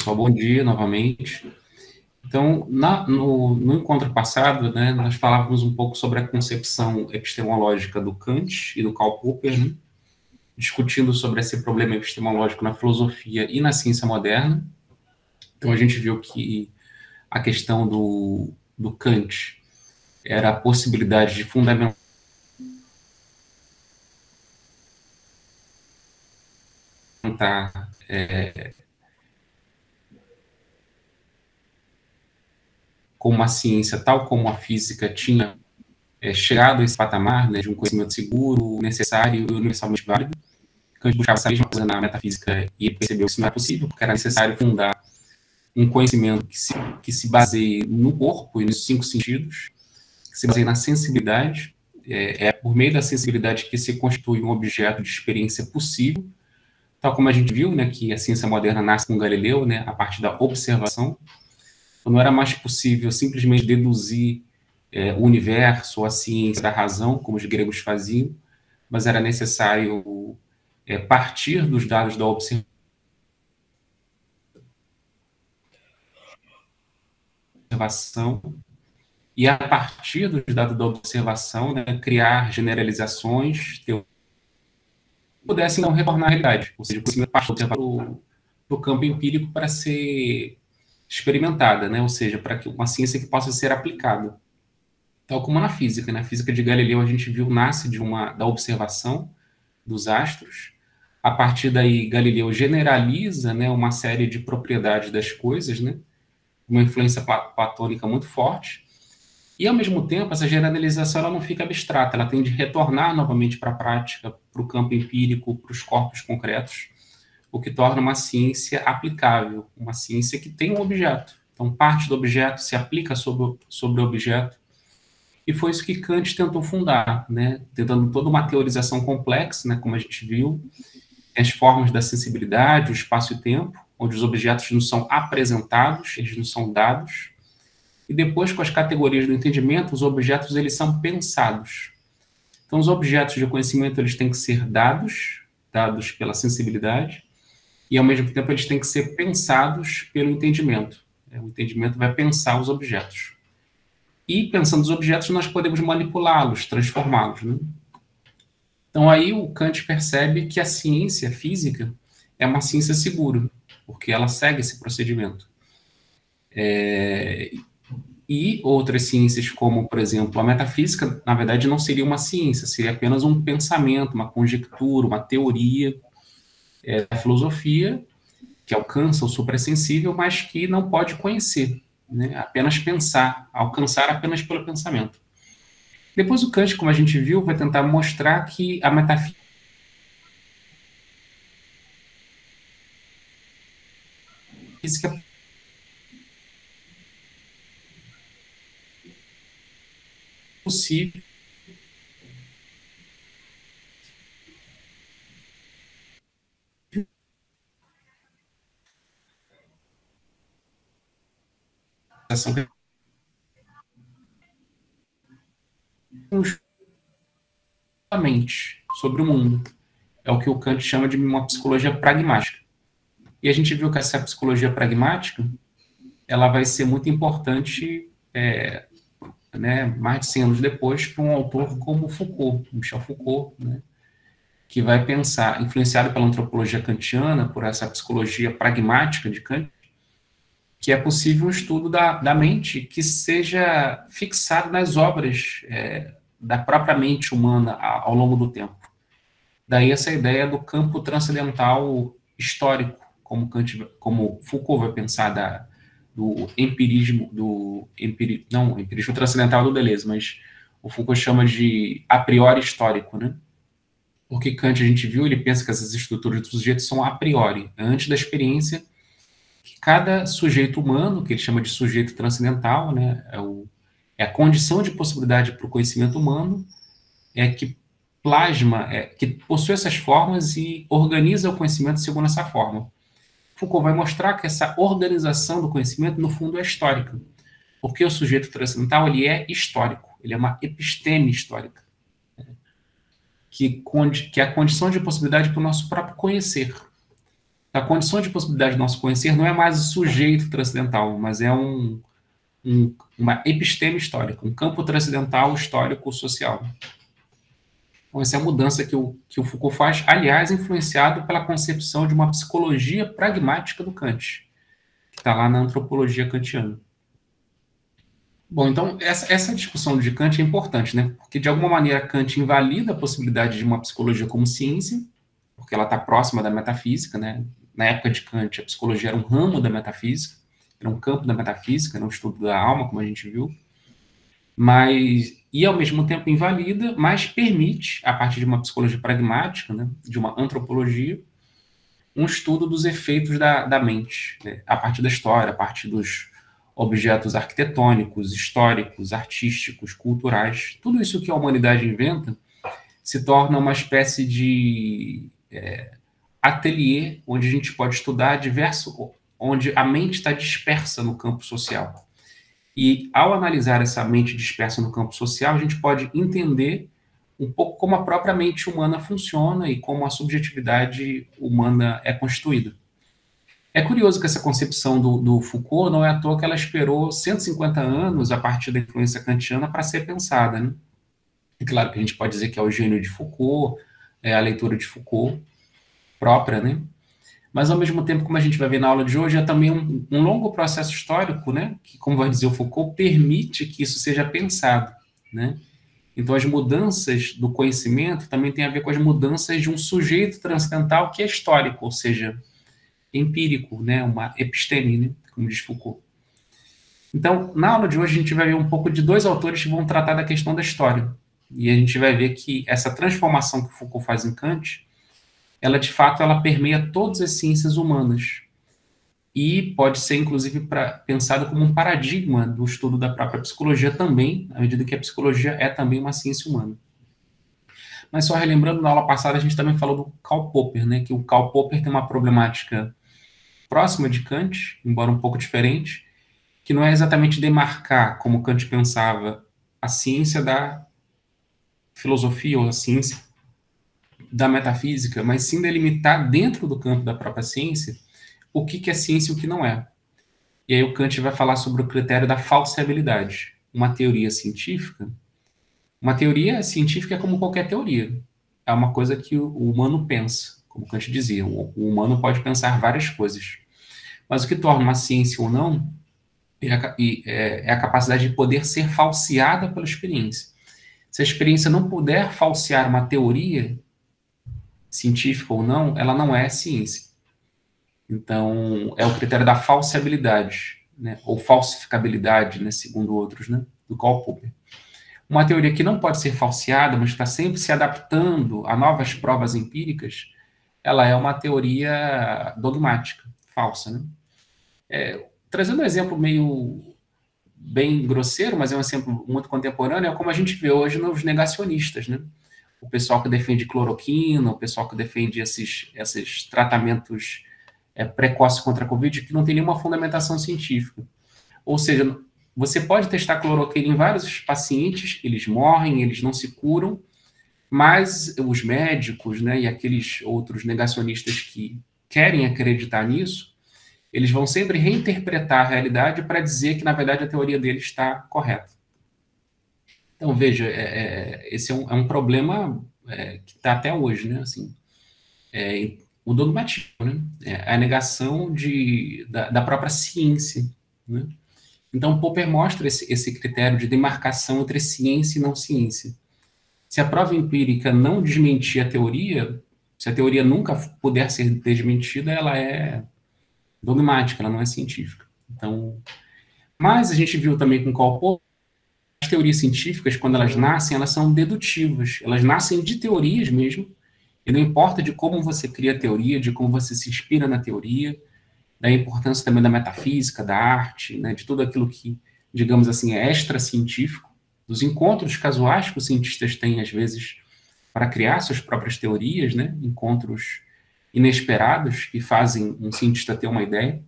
pessoal, bom dia novamente. Então, no encontro passado, né, nós falávamos um pouco sobre a concepção epistemológica do Kant e do Karl Popper, né, discutindo sobre esse problema epistemológico na filosofia e na ciência moderna. Então, a gente viu que a questão do Kant era a possibilidade de fundamentar como a ciência, tal como a física, tinha chegado a esse patamar, né, de um conhecimento seguro, necessário e universalmente válido. Kant buscava essa mesma coisa na metafísica e percebeu que isso não é possível, porque era necessário fundar um conhecimento que se baseie no corpo e nos 5 sentidos, que se baseie na sensibilidade. É por meio da sensibilidade que se constitui um objeto de experiência possível, tal como a gente viu, né, que a ciência moderna nasce com Galileu, né, a partir da observação. Então, não era mais possível simplesmente deduzir o universo ou a ciência da razão, como os gregos faziam, mas era necessário partir dos dados da observação e, a partir dos dados da observação, né, criar generalizações que pudessem não retornar à realidade, ou seja, o conhecimento partiu do campo empírico para ser experimentada, né, ou seja, para que uma ciência que possa ser aplicada. Tal como na física. Na física de Galileu, a gente viu, nasce da observação dos astros. A partir daí, Galileu generaliza, né, uma série de propriedades das coisas, né, uma influência platônica muito forte. E, ao mesmo tempo, essa generalização ela não fica abstrata, ela tem de retornar novamente para a prática, para o campo empírico, para os corpos concretos, o que torna uma ciência aplicável, uma ciência que tem um objeto. Então, parte do objeto se aplica sobre o objeto. E foi isso que Kant tentou fundar, né? Tentando toda uma teorização complexa, né? Como a gente viu, as formas da sensibilidade, o espaço e tempo, onde os objetos não são apresentados, eles não são dados. E depois, com as categorias do entendimento, os objetos eles são pensados. Então, os objetos de conhecimento eles têm que ser dados pela sensibilidade, e ao mesmo tempo eles têm que ser pensados pelo entendimento. O entendimento vai pensar os objetos. E, pensando os objetos, nós podemos manipulá-los, transformá-los, né? Então, aí o Kant percebe que a ciência física é uma ciência segura, porque ela segue esse procedimento. E outras ciências, como, por exemplo, a metafísica, na verdade, não seria uma ciência, seria apenas um pensamento, uma conjectura, uma teoria da filosofia que alcança o suprassensível, mas que não pode conhecer, né? Apenas pensar, alcançar apenas pelo pensamento. Depois o Kant, como a gente viu, vai tentar mostrar que a metafísica é possível justamente sobre o mundo. É o que o Kant chama de uma psicologia pragmática. E a gente viu que essa psicologia pragmática ela vai ser muito importante, né, mais de 100 anos depois, para um autor como Foucault, Michel Foucault, né, que vai pensar, influenciado pela antropologia kantiana, por essa psicologia pragmática de Kant, que é possível um estudo da mente que seja fixado nas obras da própria mente humana ao longo do tempo. Daí essa ideia do campo transcendental histórico, como Foucault vai pensar do empirismo, não, empirismo transcendental do Deleuze, mas o Foucault chama de a priori histórico, né? Porque Kant, a gente viu, ele pensa que essas estruturas do sujeito são a priori, antes da experiência, que cada sujeito humano, que ele chama de sujeito transcendental, né, é a condição de possibilidade para o conhecimento humano, que plasma, que possui essas formas e organiza o conhecimento segundo essa forma. Foucault vai mostrar que essa organização do conhecimento, no fundo, é histórica, porque o sujeito transcendental ele é histórico, ele é uma episteme histórica, que é a condição de possibilidade para o nosso próprio conhecer. A condição de possibilidade de nosso conhecer não é mais o sujeito transcendental, mas é uma episteme histórica, um campo transcendental histórico social. Então, essa é a mudança que o Foucault faz, aliás, influenciado pela concepção de uma psicologia pragmática do Kant, que está lá na antropologia kantiana. Bom, então, essa discussão de Kant é importante, né? Porque, de alguma maneira, Kant invalida a possibilidade de uma psicologia como ciência, porque ela está próxima da metafísica, né? Na época de Kant, a psicologia era um ramo da metafísica, era um campo da metafísica, era um estudo da alma, como a gente viu, e ao mesmo tempo invalida, mas permite, a partir de uma psicologia pragmática, né? De uma antropologia, um estudo dos efeitos da mente, né? A partir da história, a partir dos objetos arquitetônicos, históricos, artísticos, culturais, tudo isso que a humanidade inventa se torna uma espécie de ateliê onde a gente pode estudar onde a mente está dispersa no campo social. E ao analisar essa mente dispersa no campo social, a gente pode entender um pouco como a própria mente humana funciona e como a subjetividade humana é constituída. É curioso que essa concepção do Foucault não é à toa que ela esperou 150 anos a partir da influência kantiana para ser pensada, né? É claro que a gente pode dizer que é o gênio de Foucault, é a leitura de Foucault própria, né? Mas, ao mesmo tempo, como a gente vai ver na aula de hoje, é também um longo processo histórico, né? Que, como vai dizer o Foucault, permite que isso seja pensado, né? Então, as mudanças do conhecimento também têm a ver com as mudanças de um sujeito transcendental que é histórico, ou seja, empírico, né? Uma episteme, né? Como diz Foucault. Então, na aula de hoje, a gente vai ver um pouco de dois autores que vão tratar da questão da história. E a gente vai ver que essa transformação que Foucault faz em Kant, ela, de fato, ela permeia todas as ciências humanas. E pode ser, inclusive, pensada como um paradigma do estudo da própria psicologia também, à medida que a psicologia é também uma ciência humana. Mas só relembrando, na aula passada, a gente também falou do Karl Popper, né? Que o Karl Popper tem uma problemática próxima de Kant, embora um pouco diferente, que não é exatamente demarcar, como Kant pensava, a ciência da filosofia ou a ciência da metafísica, mas sim delimitar dentro do campo da própria ciência o que é ciência e o que não é. E aí o Kant vai falar sobre o critério da falseabilidade. Uma teoria científica é como qualquer teoria. É uma coisa que o humano pensa, como Kant dizia. O humano pode pensar várias coisas. Mas o que torna uma ciência ou não é a capacidade de poder ser falseada pela experiência. Se a experiência não puder falsear uma teoria, científica ou não, ela não é ciência. Então, é o critério da falseabilidade, né? Ou falsificabilidade, né? Segundo outros, né? Do Karl Popper. Uma teoria que não pode ser falseada, mas está sempre se adaptando a novas provas empíricas, ela é uma teoria dogmática, falsa, né? Trazendo um exemplo meio bem grosseiro, mas é um exemplo muito contemporâneo, é como a gente vê hoje nos negacionistas, né? O pessoal que defende cloroquina, o pessoal que defende esses tratamentos precoces contra a Covid, que não tem nenhuma fundamentação científica. Ou seja, você pode testar cloroquina em vários pacientes, eles morrem, eles não se curam, mas os médicos, né, e aqueles outros negacionistas que querem acreditar nisso, eles vão sempre reinterpretar a realidade para dizer que, na verdade, a teoria deles está correta. Então, veja, esse é um problema que está até hoje, né? Assim, o dogmatismo, né? A negação da própria ciência, né? Então, Popper mostra esse critério de demarcação entre ciência e não ciência. Se a prova empírica não desmentir a teoria, se a teoria nunca puder ser desmentida, ela é dogmática, ela não é científica. Então, mas a gente viu também com Karl Popper, as teorias científicas, quando elas nascem, elas são dedutivas, elas nascem de teorias mesmo, e não importa de como você cria a teoria, de como você se inspira na teoria, da importância também da metafísica, da arte, né, de tudo aquilo que, digamos assim, é extra-científico, dos encontros casuais que os cientistas têm, às vezes, para criar suas próprias teorias, né, encontros inesperados que fazem um cientista ter uma ideia.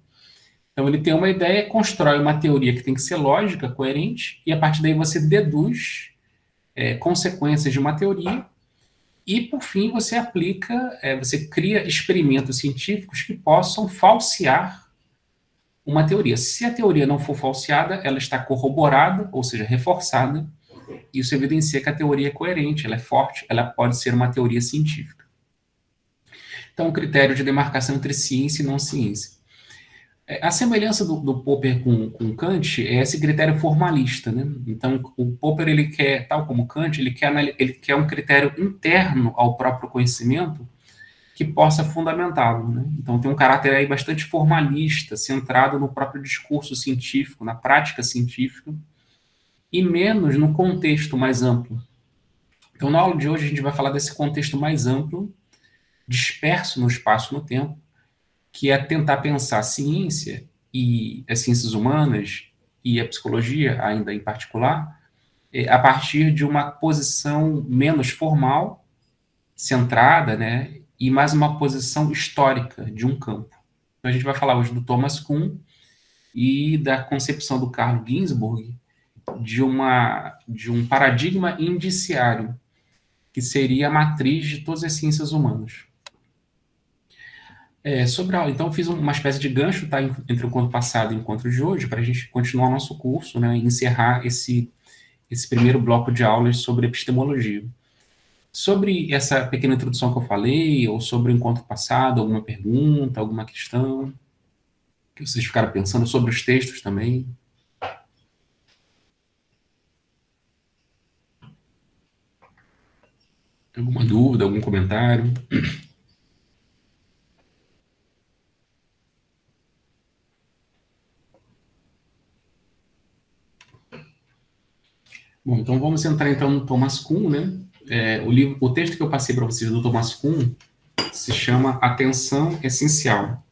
Então, ele tem uma ideia, constrói uma teoria que tem que ser lógica, coerente, e a partir daí você deduz consequências de uma teoria, E, por fim, você aplica, você cria experimentos científicos que possam falsear uma teoria. Se a teoria não for falseada, ela está corroborada, ou seja, reforçada. Isso evidencia que a teoria é coerente, ela é forte, ela pode ser uma teoria científica. Então, o critério de demarcação entre ciência e não ciência. A semelhança do Popper com Kant é esse critério formalista, né? Então, o Popper, ele quer, tal como Kant, ele quer um critério interno ao próprio conhecimento que possa fundamentá-lo, né? Então, tem um caráter aí bastante formalista, centrado no próprio discurso científico, na prática científica, e menos no contexto mais amplo. Então, na aula de hoje, a gente vai falar desse contexto mais amplo, disperso no espaço e no tempo, que é tentar pensar a ciência e as ciências humanas e a psicologia, ainda em particular, a partir de uma posição menos formal, centrada, né, e mais uma posição histórica de um campo. Então, a gente vai falar hoje do Thomas Kuhn e da concepção do Carlo Ginzburg de um paradigma indiciário, que seria a matriz de todas as ciências humanas. Então, eu fiz uma espécie de gancho, tá, entre o encontro passado e o encontro de hoje, para a gente continuar o nosso curso, né, e encerrar esse primeiro bloco de aulas sobre epistemologia. Sobre essa pequena introdução que eu falei, ou sobre o encontro passado, alguma pergunta, alguma questão que vocês ficaram pensando sobre os textos também? Alguma dúvida, algum comentário? Bom, então vamos entrar então no Thomas Kuhn, né? O texto que eu passei para vocês do Thomas Kuhn se chama Atenção Essencial.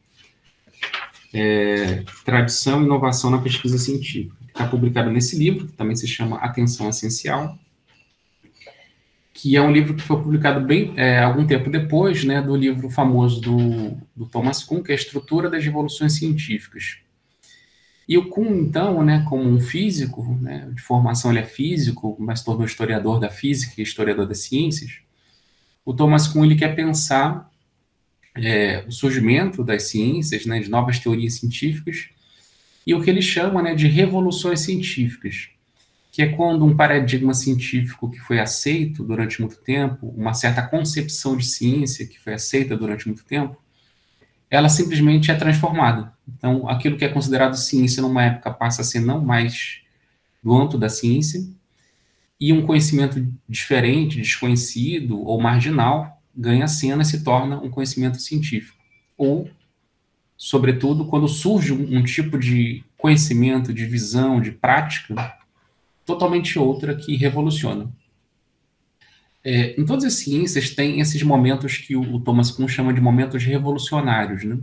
Tradição e inovação na pesquisa científica. Está publicado nesse livro, que também se chama Atenção Essencial, que é um livro que foi publicado algum tempo depois, né, do livro famoso do Thomas Kuhn, que é a Estrutura das Revoluções Científicas. E o Kuhn, então, né, como um físico, né, de formação ele é físico, mas se tornou historiador da física e historiador das ciências, o Thomas Kuhn ele quer pensar o surgimento das ciências, né, de novas teorias científicas, e o que ele chama, né, de revoluções científicas, que é quando um paradigma científico que foi aceito durante muito tempo, uma certa concepção de ciência que foi aceita durante muito tempo, ela simplesmente é transformada. Então, aquilo que é considerado ciência numa época passa a ser não mais do âmbito da ciência, e um conhecimento diferente, desconhecido ou marginal ganha cena e se torna um conhecimento científico. Ou, sobretudo, quando surge um tipo de conhecimento, de visão, de prática totalmente outra que revoluciona. Em todas as ciências tem esses momentos que o Thomas Kuhn chama de momentos revolucionários, né?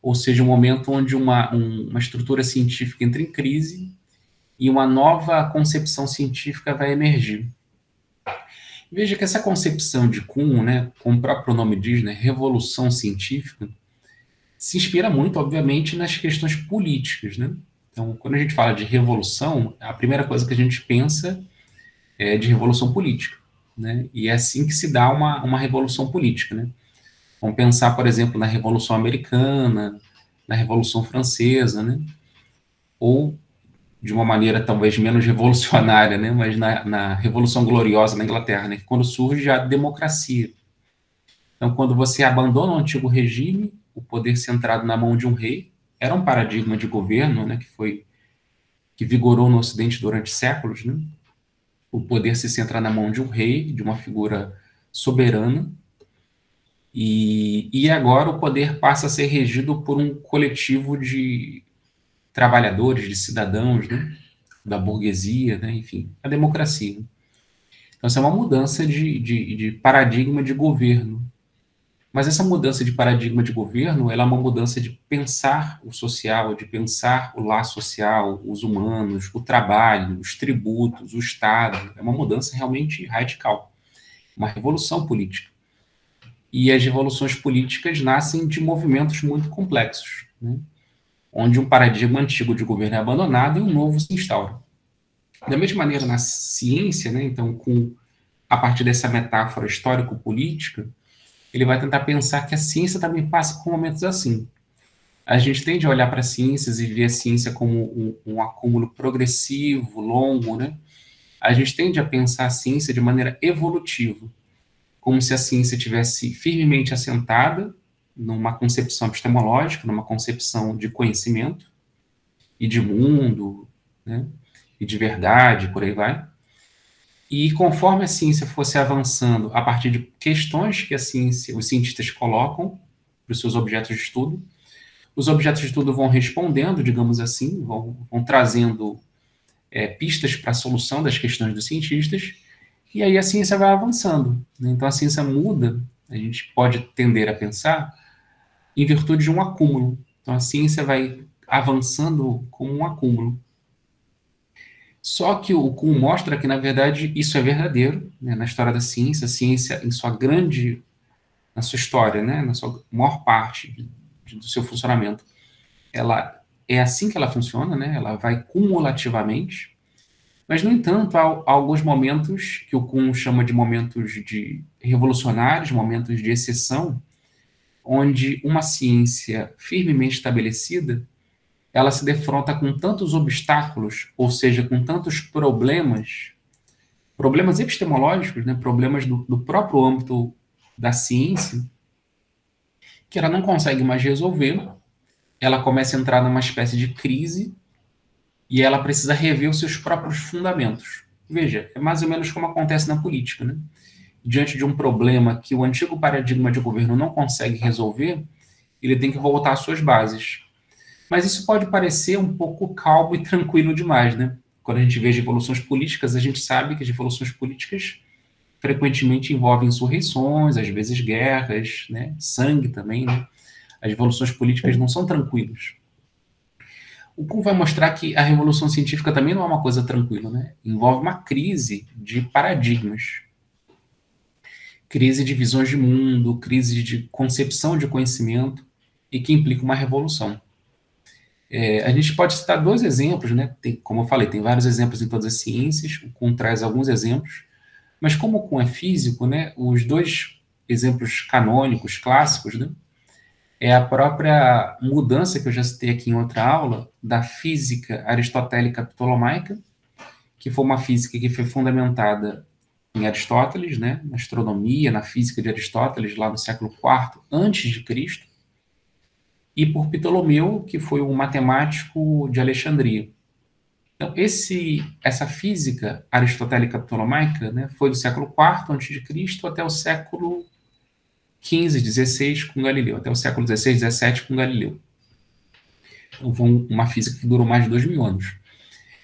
Ou seja, um momento onde uma estrutura científica entra em crise e uma nova concepção científica vai emergir. Veja que essa concepção de Kuhn, né, como o próprio nome diz, né, revolução científica, se inspira muito, obviamente, nas questões políticas, né? Então, quando a gente fala de revolução, a primeira coisa que a gente pensa é de revolução política, né? E é assim que se dá uma revolução política, né? Vamos pensar, por exemplo, na Revolução Americana, na Revolução Francesa, né? Ou, de uma maneira talvez menos revolucionária, né? Mas na Revolução Gloriosa na Inglaterra, né? Quando surge a democracia. Então, quando você abandona o antigo regime, o poder centrado na mão de um rei, era um paradigma de governo, né? Que vigorou no Ocidente durante séculos, né? O poder se centra na mão de um rei, de uma figura soberana, e agora o poder passa a ser regido por um coletivo de trabalhadores, de cidadãos, né, da burguesia, né, enfim, a democracia. Então, essa é uma mudança de paradigma de governo. Mas essa mudança de paradigma de governo, ela é uma mudança de pensar o social, de pensar o laço social, os humanos, o trabalho, os tributos, o Estado. É uma mudança realmente radical, uma revolução política. E as revoluções políticas nascem de movimentos muito complexos, né? Onde um paradigma antigo de governo é abandonado e um novo se instaura. Da mesma maneira, na ciência, né, então, com a partir dessa metáfora histórico-política, ele vai tentar pensar que a ciência também passa por momentos assim. A gente tende a olhar para ciências e ver a ciência como um acúmulo progressivo, longo, né? A gente tende a pensar a ciência de maneira evolutiva, como se a ciência tivesse firmemente assentada numa concepção epistemológica, numa concepção de conhecimento e de mundo, né? E de verdade, por aí vai. E conforme a ciência fosse avançando a partir de questões que a ciência, os cientistas colocam para os seus objetos de estudo, os objetos de estudo vão respondendo, digamos assim, vão trazendo pistas para a solução das questões dos cientistas, e aí a ciência vai avançando, né? Então a ciência muda, a gente pode tender a pensar em virtude de um acúmulo. Então a ciência vai avançando como um acúmulo. Só que o Kuhn mostra que, na verdade, isso é verdadeiro, né? Na história da ciência, a ciência, na sua história, né? Na sua maior parte do seu funcionamento, ela é assim que ela funciona, né? Ela vai cumulativamente, mas, no entanto, há alguns momentos que o Kuhn chama de momentos de revolucionários, momentos de exceção, onde uma ciência firmemente estabelecida, ela se defronta com tantos obstáculos, ou seja, com tantos problemas epistemológicos, né, problemas do próprio âmbito da ciência, que ela não consegue mais resolver, ela começa a entrar numa espécie de crise e ela precisa rever os seus próprios fundamentos. Veja, é mais ou menos como acontece na política, né? Diante de um problema que o antigo paradigma de governo não consegue resolver, ele tem que voltar às suas bases. Mas isso pode parecer um pouco calmo e tranquilo demais, né? Quando a gente vê as revoluções políticas, a gente sabe que as revoluções políticas frequentemente envolvem insurreições, às vezes guerras, né? Sangue também, né? As revoluções políticas não são tranquilas. O Kuhn vai mostrar que a revolução científica também não é uma coisa tranquila, né? Envolve uma crise de paradigmas, crise de visões de mundo, crise de concepção de conhecimento, e que implica uma revolução. A gente pode citar dois exemplos, né? Como eu falei, tem vários exemplos em todas as ciências, o Kuhn traz alguns exemplos, mas como o Kuhn é físico, né, os dois exemplos canônicos, clássicos, né, é a própria mudança que eu já citei aqui em outra aula, da física aristotélica ptolomaica, que foi uma física que foi fundamentada em Aristóteles, né, na astronomia, na física de Aristóteles, lá no século IV antes de Cristo, e por Ptolomeu, que foi um matemático de Alexandria. Então, essa física aristotélica ptolomaica, né, foi do século IV a.C. até o século XV, XVI com Galileu, até o século XVI, XVII com Galileu. Então, foi uma física que durou mais de 2000 anos.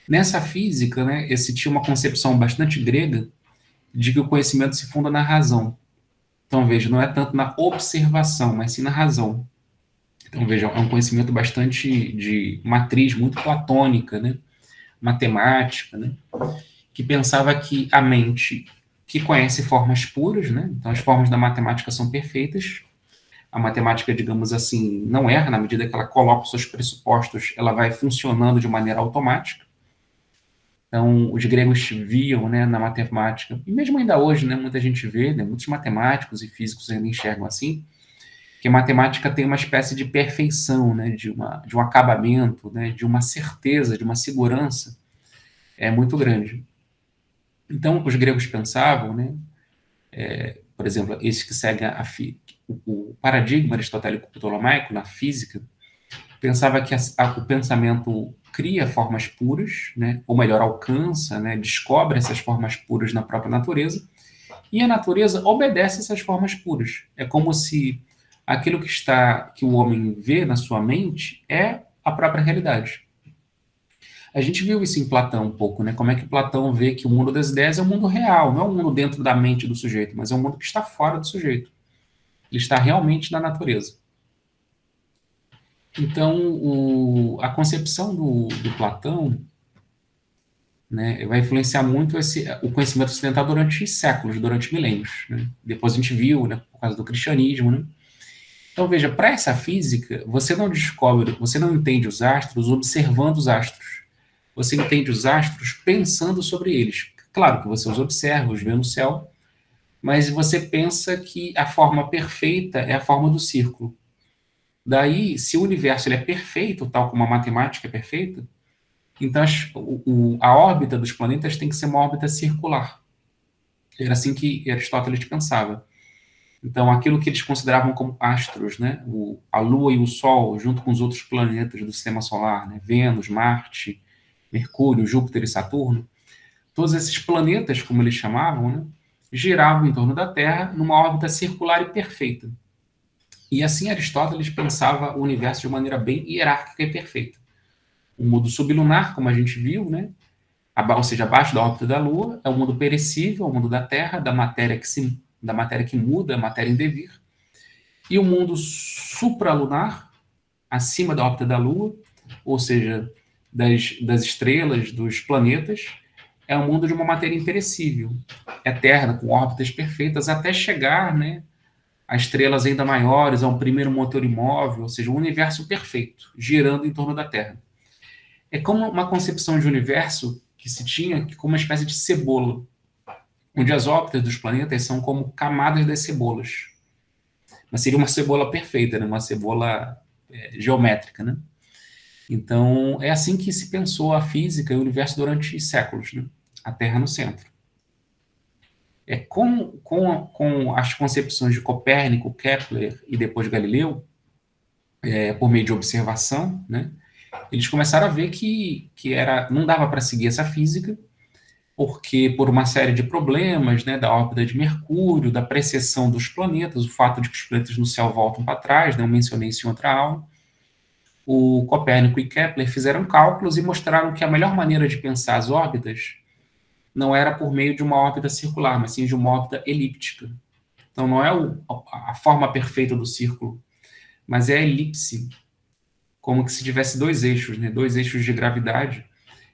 Nessa física, né, tinha uma concepção bastante grega de que o conhecimento se funda na razão. Então, veja, não é tanto na observação, mas sim na razão. Então, veja, é um conhecimento bastante de matriz muito platônica, né? Matemática, né? Que pensava que a mente, que conhece formas puras, né? Então, as formas da matemática são perfeitas. A matemática, digamos assim, não erra, na medida que ela coloca os seus pressupostos, ela vai funcionando de maneira automática. Então, os gregos viam, né, na matemática, e mesmo ainda hoje, né, muita gente vê, né, muitos matemáticos e físicos ainda enxergam assim, que a matemática tem uma espécie de perfeição, né, de um acabamento, né, de uma certeza, de uma segurança muito grande. Então, os gregos pensavam, né, por exemplo, esses que seguem o paradigma aristotélico ptolomaico na física, pensava que o pensamento cria formas puras, né, ou melhor, alcança, né, descobre essas formas puras na própria natureza, e a natureza obedece essas formas puras. É como se aquilo que o homem vê na sua mente é a própria realidade. A gente viu isso em Platão um pouco, né? Como é que Platão vê que o mundo das ideias é o mundo real, não é o mundo dentro da mente do sujeito, mas é um mundo que está fora do sujeito. Ele está realmente na natureza. Então, a concepção do Platão, né, vai influenciar muito o conhecimento ocidental durante séculos, durante milênios, né? Depois a gente viu, né, por causa do cristianismo, né? Então, veja, para essa física, você não entende os astros observando os astros. Você entende os astros pensando sobre eles. Claro que você os observa, os vê no céu, mas você pensa que a forma perfeita é a forma do círculo. Daí, se o universo ele é perfeito, tal como a matemática é perfeita, então a órbita dos planetas tem que ser uma órbita circular. Era assim que Aristóteles pensava. Então, aquilo que eles consideravam como astros, né? A Lua e o Sol, junto com os outros planetas do Sistema Solar, né? Vênus, Marte, Mercúrio, Júpiter e Saturno, todos esses planetas, como eles chamavam, né? Giravam em torno da Terra numa órbita circular e perfeita. E assim Aristóteles pensava o universo de maneira bem hierárquica e perfeita. O mundo sublunar, como a gente viu, né? Ou seja, abaixo da órbita da Lua, é o mundo perecível, o mundo da Terra, da matéria que muda, a matéria em devir. E o mundo supralunar, acima da órbita da Lua, ou seja, das estrelas, dos planetas, é um mundo de uma matéria imperecível, eterna, com órbitas perfeitas, até chegar, né, a estrelas ainda maiores, a um primeiro motor imóvel, ou seja, um universo perfeito, girando em torno da Terra. É como uma concepção de universo que se tinha como uma espécie de cebola, onde as órbitas dos planetas são como camadas das cebolas. Mas seria uma cebola perfeita, né? Uma cebola geométrica, né? Então, é assim que se pensou a física e o universo durante séculos, né? A Terra no centro. Com as concepções de Copérnico, Kepler e depois Galileu, por meio de observação, né? Eles começaram a ver que não dava para seguir essa física, porque por uma série de problemas, né, da órbita de Mercúrio, da precessão dos planetas, o fato de que os planetas no céu voltam para trás, né, eu mencionei isso em outra aula, o Copérnico e Kepler fizeram cálculos e mostraram que a melhor maneira de pensar as órbitas não era por meio de uma órbita circular, mas sim de uma órbita elíptica. Então não é a forma perfeita do círculo, mas é a elipse, como que se tivesse dois eixos, né, dois eixos de gravidade.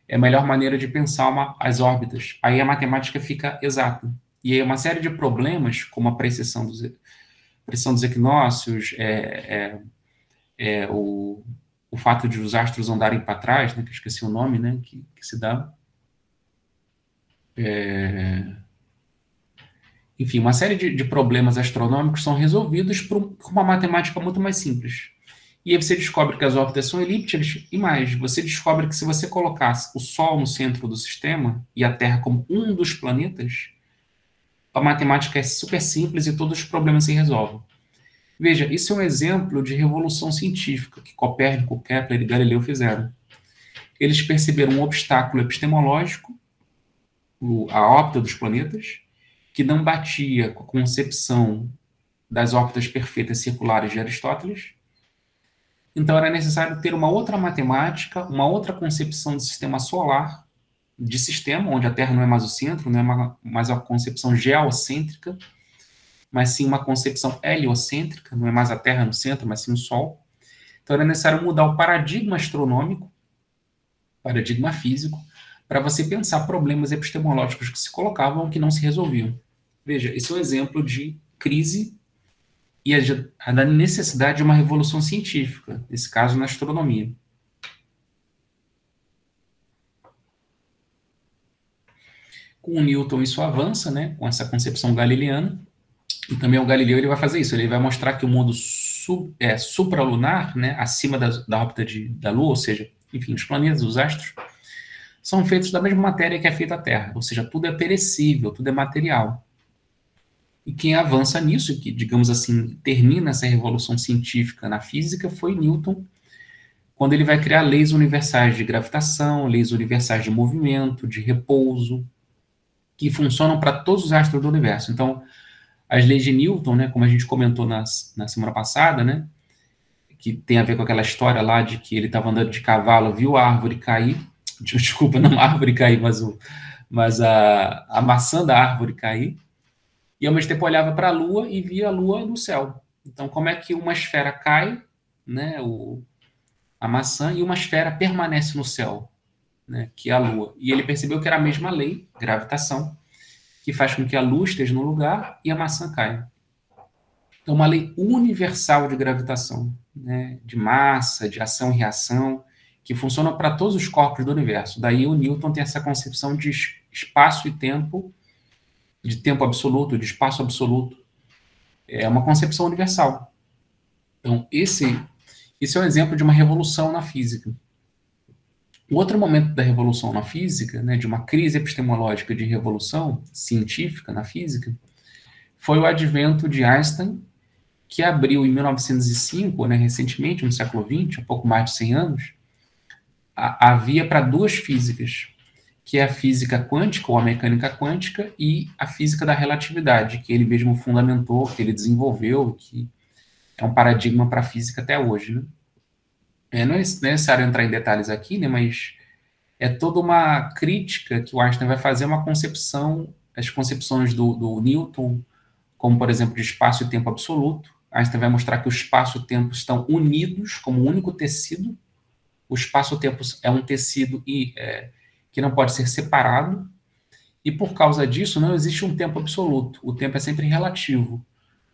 É a melhor maneira de pensar as órbitas. Aí a matemática fica exata. E aí uma série de problemas, como a precessão dos equinócios, o fato de os astros andarem para trás, né, que eu esqueci o nome, né, que se dá. Enfim, uma série de problemas astronômicos são resolvidos com uma matemática muito mais simples. E aí você descobre que as órbitas são elípticas e mais, você descobre que se você colocasse o Sol no centro do sistema e a Terra como um dos planetas, a matemática é super simples e todos os problemas se resolvem. Veja, isso é um exemplo de revolução científica que Copérnico, Kepler e Galileu fizeram. Eles perceberam um obstáculo epistemológico, a órbita dos planetas, que não batia com a concepção das órbitas perfeitas circulares de Aristóteles. Então era necessário ter uma outra matemática, uma outra concepção de sistema solar, de sistema, onde a Terra não é mais o centro, não é mais uma concepção geocêntrica, mas sim uma concepção heliocêntrica, não é mais a Terra no centro, mas sim o Sol. Então era necessário mudar o paradigma astronômico, paradigma físico, para você pensar problemas epistemológicos que se colocavam que não se resolviam. Veja, esse é um exemplo de crise e da necessidade de uma revolução científica, nesse caso na astronomia. Com o Newton isso avança, né, com essa concepção galileana, e também o Galileu ele vai fazer isso, ele vai mostrar que o mundo supralunar, né, acima da órbita da Lua, ou seja, enfim, os planetas, os astros, são feitos da mesma matéria que é feita a Terra, ou seja, tudo é perecível, tudo é material. E quem avança nisso, que, digamos assim, termina essa revolução científica na física, foi Newton, quando ele vai criar leis universais de gravitação, leis universais de movimento, de repouso, que funcionam para todos os astros do universo. Então, as leis de Newton, né, como a gente comentou na semana passada, né, que tem a ver com aquela história lá de que ele estava andando de cavalo, viu a árvore cair, desculpa, não a árvore cair, mas a maçã da árvore cair, e ao mesmo tempo olhava para a Lua e via a Lua no céu. Então, como é que uma esfera cai, né, a maçã, e uma esfera permanece no céu, né, que é a Lua? E ele percebeu que era a mesma lei, gravitação, que faz com que a luz esteja no lugar e a maçã caia. Então, uma lei universal de gravitação, né, de massa, de ação e reação, que funciona para todos os corpos do universo. Daí o Newton tem essa concepção de espaço e tempo de tempo absoluto, de espaço absoluto. É uma concepção universal. Então, esse é um exemplo de uma revolução na física. O outro momento da revolução na física, né, de uma crise epistemológica de revolução científica na física, foi o advento de Einstein, que abriu em 1905, né, recentemente, no século XX, um pouco mais de 100 anos, a via para duas físicas, que é a física quântica, ou a mecânica quântica, e a física da relatividade, que ele mesmo fundamentou, que ele desenvolveu, que é um paradigma para a física até hoje. Né? Não é necessário entrar em detalhes aqui, né, mas é toda uma crítica que o Einstein vai fazer, uma concepção, as concepções do Newton, como, por exemplo, de espaço e tempo absoluto. Einstein vai mostrar que o espaço e o tempo estão unidos como um único tecido. O espaço-tempo é um tecido que não pode ser separado, e por causa disso não existe um tempo absoluto. O tempo é sempre relativo.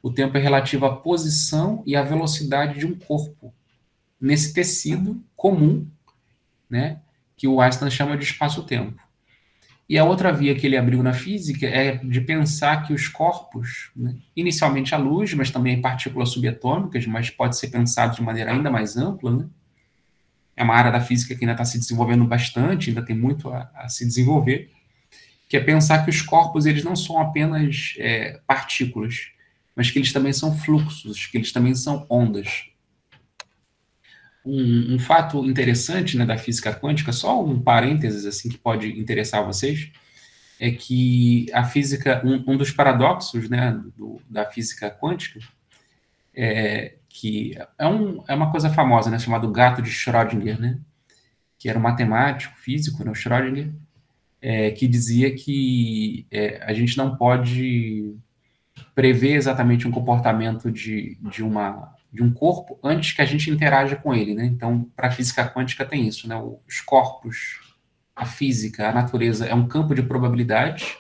O tempo é relativo à posição e à velocidade de um corpo nesse tecido comum, né, que o Einstein chama de espaço-tempo. E a outra via que ele abriu na física é de pensar que os corpos, né, inicialmente a luz, mas também partículas subatômicas, mas pode ser pensado de maneira ainda mais ampla, né? É uma área da física que ainda está se desenvolvendo bastante, ainda tem muito a se desenvolver, que é pensar que os corpos eles não são apenas partículas, mas que eles também são fluxos, que eles também são ondas. Um fato interessante, né, da física quântica, só um parênteses assim que pode interessar vocês, é que a física, um dos paradoxos, né, da física quântica, que é uma coisa famosa, né, chamado gato de Schrödinger, né, que era um matemático, físico, né, o Schrödinger, que dizia que a gente não pode prever exatamente um comportamento de um corpo antes que a gente interaja com ele, né? Então, para a física quântica tem isso, né? Os corpos, a física, a natureza é um campo de probabilidade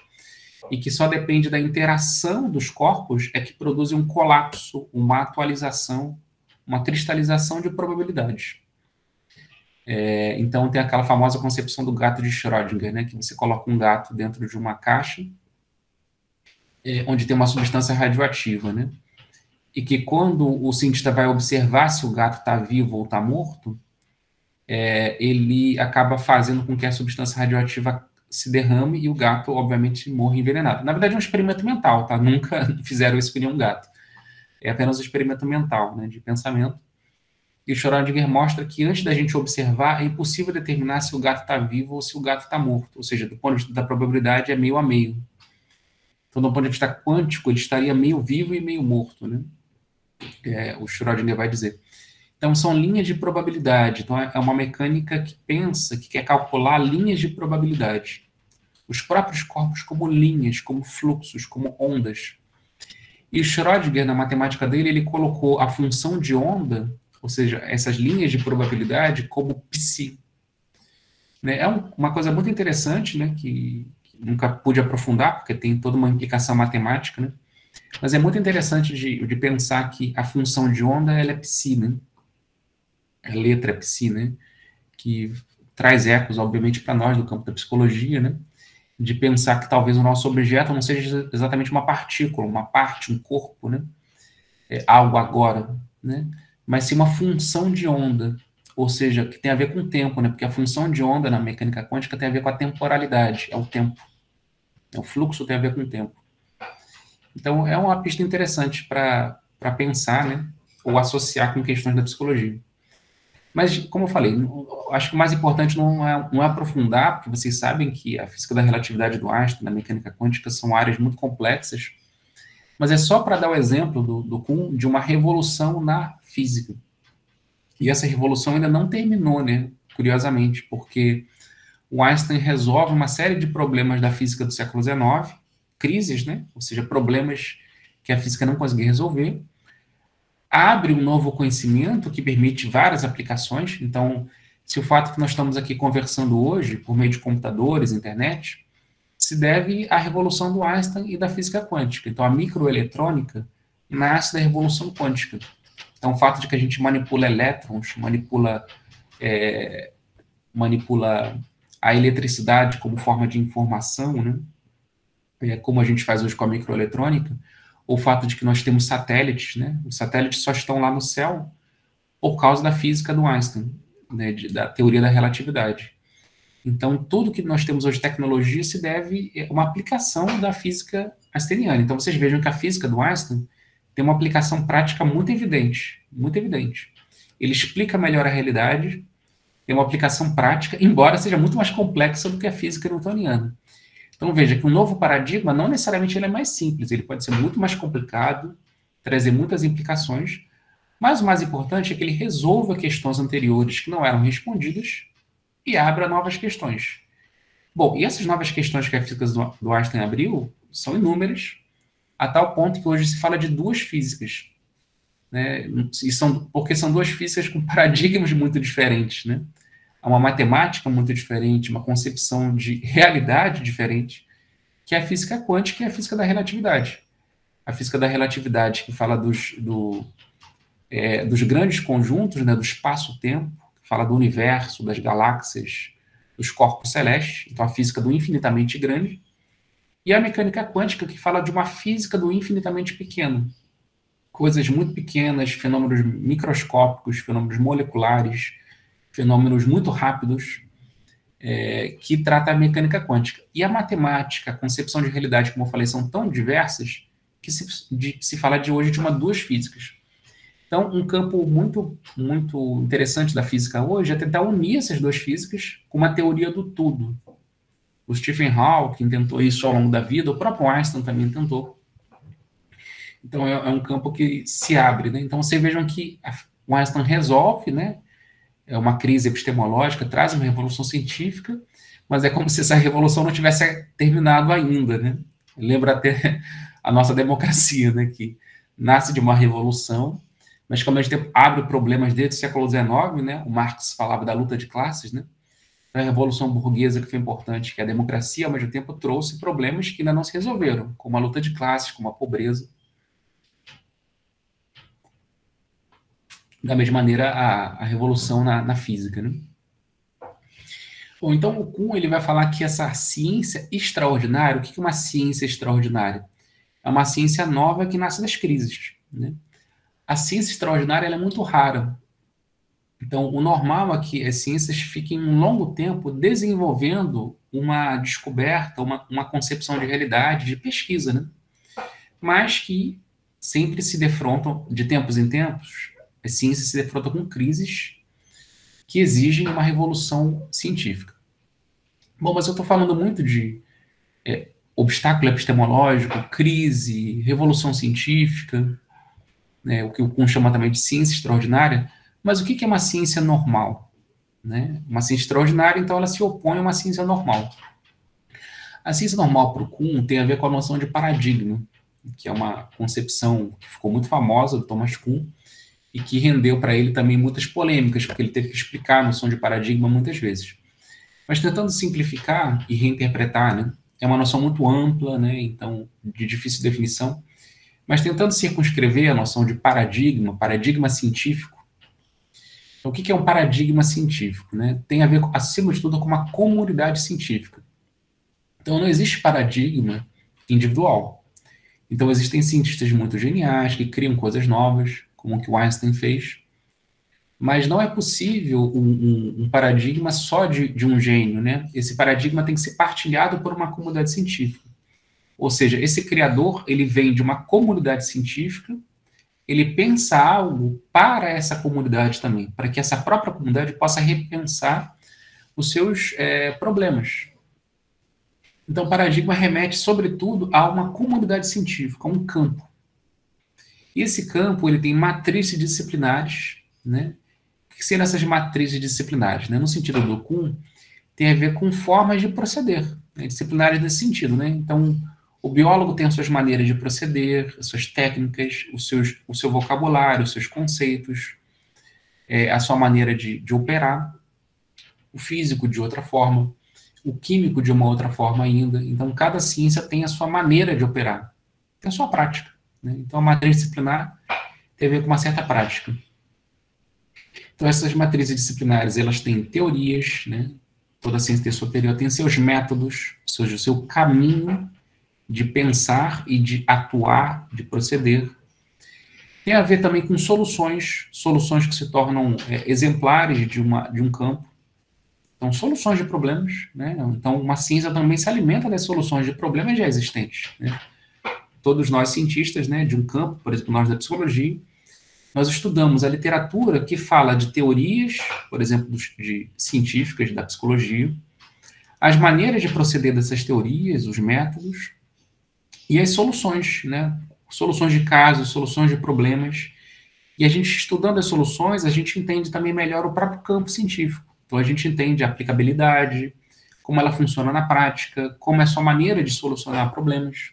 e que só depende da interação dos corpos é que produzem um colapso, uma atualização, uma cristalização de probabilidades. Então, tem aquela famosa concepção do gato de Schrödinger, né? Que você coloca um gato dentro de uma caixa onde tem uma substância radioativa, né? E que quando o cientista vai observar se o gato está vivo ou está morto, ele acaba fazendo com que a substância radioativa se derrame e o gato, obviamente, morra envenenado. Na verdade, é um experimento mental, tá? Nunca fizeram isso com nenhum gato. É apenas um experimento mental, né, de pensamento. E o Schrödinger mostra que antes da gente observar, é impossível determinar se o gato está vivo ou se o gato está morto. Ou seja, do ponto de vista da probabilidade, é meio a meio. Então, do ponto de vista quântico, ele estaria meio vivo e meio morto, né? O Schrödinger vai dizer. Então, são linhas de probabilidade. Então, é uma mecânica que pensa, que quer calcular linhas de probabilidade. Os próprios corpos como linhas, como fluxos, como ondas. E Schrödinger, na matemática dele, ele colocou a função de onda, ou seja, essas linhas de probabilidade, como psi. É uma coisa muito interessante, né, que nunca pude aprofundar, porque tem toda uma implicação matemática, né? Mas é muito interessante de pensar que a função de onda ela é psi, né? A letra é psi, né? Que traz ecos, obviamente, para nós do campo da psicologia, né? De pensar que talvez o nosso objeto não seja exatamente uma partícula, uma parte, um corpo, né? Algo agora, né? Mas sim uma função de onda, ou seja, que tem a ver com o tempo, né? Porque a função de onda na mecânica quântica tem a ver com a temporalidade, é o tempo. O fluxo tem a ver com o tempo. Então, é uma pista interessante para pensar, né? Ou associar com questões da psicologia. Mas, como eu falei, acho que o mais importante não é aprofundar, porque vocês sabem que a física da relatividade do Einstein, da mecânica quântica, são áreas muito complexas, mas é só para dar o exemplo do Kuhn de uma revolução na física. E essa revolução ainda não terminou, né? Curiosamente, porque o Einstein resolve uma série de problemas da física do século XIX, crises, né? Ou seja, problemas que a física não conseguia resolver, abre um novo conhecimento que permite várias aplicações. Então, se o fato que nós estamos aqui conversando hoje, por meio de computadores, internet, se deve à revolução do Einstein e da física quântica. Então, a microeletrônica nasce da revolução quântica. Então, o fato de que a gente manipula elétrons, manipula a eletricidade como forma de informação, né? como a gente faz hoje com a microeletrônica, o fato de que nós temos satélites, né? Os satélites só estão lá no céu por causa da física do Einstein, né? Da teoria da relatividade. Então, tudo que nós temos hoje de tecnologia se deve a uma aplicação da física einsteiniana. Então, vocês vejam que a física do Einstein tem uma aplicação prática muito evidente, muito evidente. Ele explica melhor a realidade, tem uma aplicação prática, embora seja muito mais complexa do que a física newtoniana. Então, veja que um novo paradigma, não necessariamente ele é mais simples, ele pode ser muito mais complicado, trazer muitas implicações, mas o mais importante é que ele resolva questões anteriores que não eram respondidas e abra novas questões. Bom, e essas novas questões que a física do Einstein abriu são inúmeras, a tal ponto que hoje se fala de duas físicas, né? Porque são duas físicas com paradigmas muito diferentes, né? Há uma matemática muito diferente, uma concepção de realidade diferente, que é a física quântica e a física da relatividade. A física da relatividade, que fala dos grandes conjuntos, né, do espaço-tempo, que fala do universo, das galáxias, dos corpos celestes, então a física do infinitamente grande, e a mecânica quântica, que fala de uma física do infinitamente pequeno, coisas muito pequenas, fenômenos microscópicos, fenômenos moleculares, fenômenos muito rápidos, que trata a mecânica quântica. E a matemática, a concepção de realidade, como eu falei, são tão diversas que se fala de hoje de duas físicas. Então, um campo muito, muito interessante da física hoje é tentar unir essas duas físicas com uma teoria do tudo. O Stephen Hawking tentou isso ao longo da vida, o próprio Einstein também tentou. Então, é um campo que se abre, né? Então, vocês vejam que o Einstein resolve, né? É uma crise epistemológica, traz uma revolução científica, mas é como se essa revolução não tivesse terminado ainda, né? Lembra até a nossa democracia, né? Que nasce de uma revolução, mas que ao mesmo tempo abre problemas desde o século XIX, né? O Marx falava da luta de classes, né? A revolução burguesa, que foi importante, que a democracia, ao mesmo tempo, trouxe problemas que ainda não se resolveram, como a luta de classes, como a pobreza. Da mesma maneira, a revolução na física, né? Bom, então o Kuhn ele vai falar que essa ciência extraordinária, o que é uma ciência extraordinária? É uma ciência nova que nasce das crises, né? A ciência extraordinária ela é muito rara. Então, o normal é que as ciências fiquem um longo tempo desenvolvendo uma descoberta, uma concepção de realidade, de pesquisa, né? Mas que sempre se defrontam, de tempos em tempos, as ciências se defrontam com crises que exigem uma revolução científica. Bom, mas eu estou falando muito de obstáculo epistemológico, crise, revolução científica, né, o que o Kuhn chama também de ciência extraordinária, mas o que é uma ciência normal? Né? Uma ciência extraordinária, então, ela se opõe a uma ciência normal. A ciência normal para o Kuhn tem a ver com a noção de paradigma, que é uma concepção que ficou muito famosa do Thomas Kuhn e que rendeu para ele também muitas polêmicas, porque ele teve que explicar a noção de paradigma muitas vezes. Mas tentando simplificar e reinterpretar, né? É uma noção muito ampla, né? Então, de difícil definição, mas tentando circunscrever a noção de paradigma científico. Então, o que é um paradigma científico? Né? Tem a ver, acima de tudo, com uma comunidade científica. Então, não existe paradigma individual. Então, existem cientistas muito geniais que criam coisas novas, como o que o Einstein fez, mas não é possível um paradigma só de um gênio, né? Esse paradigma tem que ser partilhado por uma comunidade científica. Ou seja, esse criador, ele vem de uma comunidade científica, ele pensa algo para essa comunidade também, para que essa própria comunidade possa repensar os seus problemas. Então, o paradigma remete, sobretudo, a uma comunidade científica, a um campo. E esse campo, ele tem matrizes disciplinares, né? O que seriam essas matrizes disciplinares? Né? No sentido do Kuhn, tem a ver com formas de proceder, né? Disciplinares nesse sentido, né? Então, o biólogo tem as suas maneiras de proceder, as suas técnicas, o seu vocabulário, os seus conceitos, a sua maneira de operar. O físico, de outra forma. O químico, de uma outra forma ainda. Então, cada ciência tem a sua maneira de operar. Tem a sua prática. Né? Então, a matriz disciplinar tem a ver com uma certa prática. Então, essas matrizes disciplinares, elas têm teorias, né? Toda ciência tem sua teoria, tem seus métodos, ou seja, o seu caminho de pensar e de atuar, de proceder. Tem a ver também com soluções que se tornam exemplares de um campo. Então, soluções de problemas, né? Então, uma ciência também se alimenta das soluções de problemas já existentes, né? Todos nós cientistas, né, de um campo, por exemplo, nós da psicologia, nós estudamos a literatura que fala de teorias, por exemplo, de científicas da psicologia, as maneiras de proceder dessas teorias, os métodos, e as soluções, né? Soluções de casos, soluções de problemas. E a gente, estudando as soluções, a gente entende também melhor o próprio campo científico. Então, a gente entende a aplicabilidade, como ela funciona na prática, como é a sua maneira de solucionar problemas,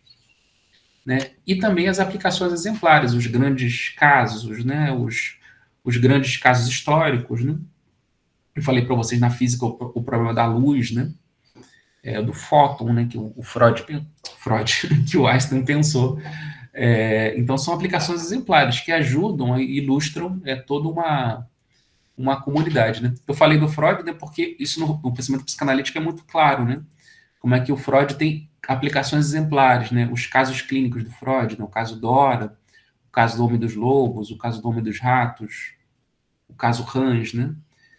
né? E também as aplicações exemplares, os grandes casos, né? Os grandes casos históricos, né? Eu falei para vocês na física o problema da luz, né? Do fóton, né? Que o Freud, que o Einstein pensou. Então, são aplicações exemplares que ajudam e ilustram toda uma comunidade, né? Eu falei do Freud, né, porque isso no pensamento psicanalítico é muito claro, né? Como é que o Freud tem aplicações exemplares, né? Os casos clínicos do Freud, né? O caso Dora, o caso do Homem dos Lobos, o caso do Homem dos Ratos, o caso Hans, né?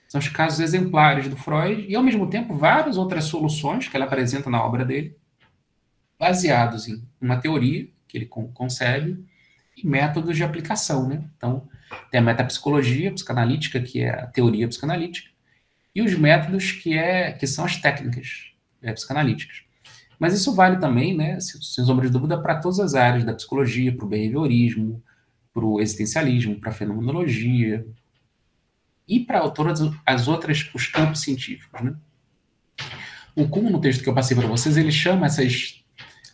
São os casos exemplares do Freud e, ao mesmo tempo, várias outras soluções que ele apresenta na obra dele, baseados em uma teoria que ele concebe e métodos de aplicação, né? Então, tem a metapsicologia psicanalítica, que é a teoria psicanalítica, e os métodos que são as técnicas psicanalíticas. Mas isso vale também, né, sem sombra de dúvida, para todas as áreas da psicologia, para o behaviorismo, para o existencialismo, para a fenomenologia e para todas as outras, os campos científicos, né? O Kuhn, no texto que eu passei para vocês, ele chama essas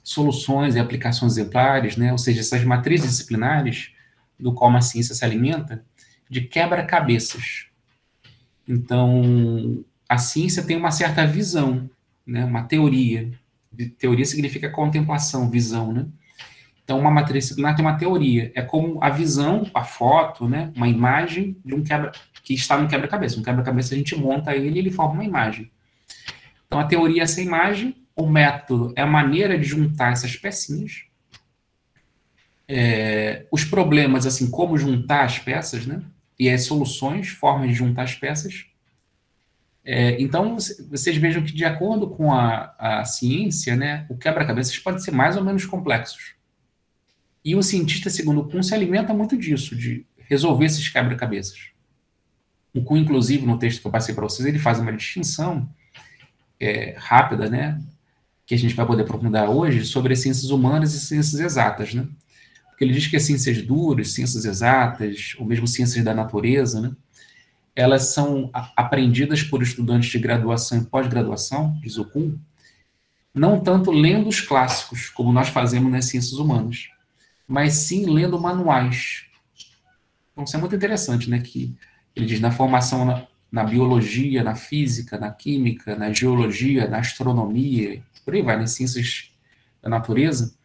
soluções e aplicações exemplares, né, ou seja, essas matrizes disciplinares do qual uma ciência se alimenta, de quebra-cabeças. Então, a ciência tem uma certa visão, né, uma teoria. Teoria significa contemplação, visão, né? Então, uma matriz disciplinar tem uma teoria. É como a visão, a foto, né, uma imagem de que está no quebra-cabeça. Um quebra-cabeça, a gente monta ele e ele forma uma imagem. Então, a teoria é essa imagem, o método é a maneira de juntar essas pecinhas. Os problemas, assim, como juntar as peças, né? E as soluções, formas de juntar as peças. Então, vocês vejam que, de acordo com a ciência, né, o quebra-cabeças pode ser mais ou menos complexos. E o cientista, segundo o Kuhn, se alimenta muito disso, de resolver esses quebra-cabeças. O Kuhn, inclusive, no texto que eu passei para vocês, ele faz uma distinção rápida, né, que a gente vai poder aprofundar hoje, sobre as ciências humanas e ciências exatas, né? Porque ele diz que as ciências duras, ciências exatas, ou mesmo ciências da natureza, né, elas são aprendidas por estudantes de graduação e pós-graduação, diz o Kuhn, não tanto lendo os clássicos, como nós fazemos nas ciências humanas, mas sim lendo manuais. Então, isso é muito interessante, né, que ele diz na formação na biologia, na física, na química, na geologia, na astronomia, por aí vai, nas ciências da natureza,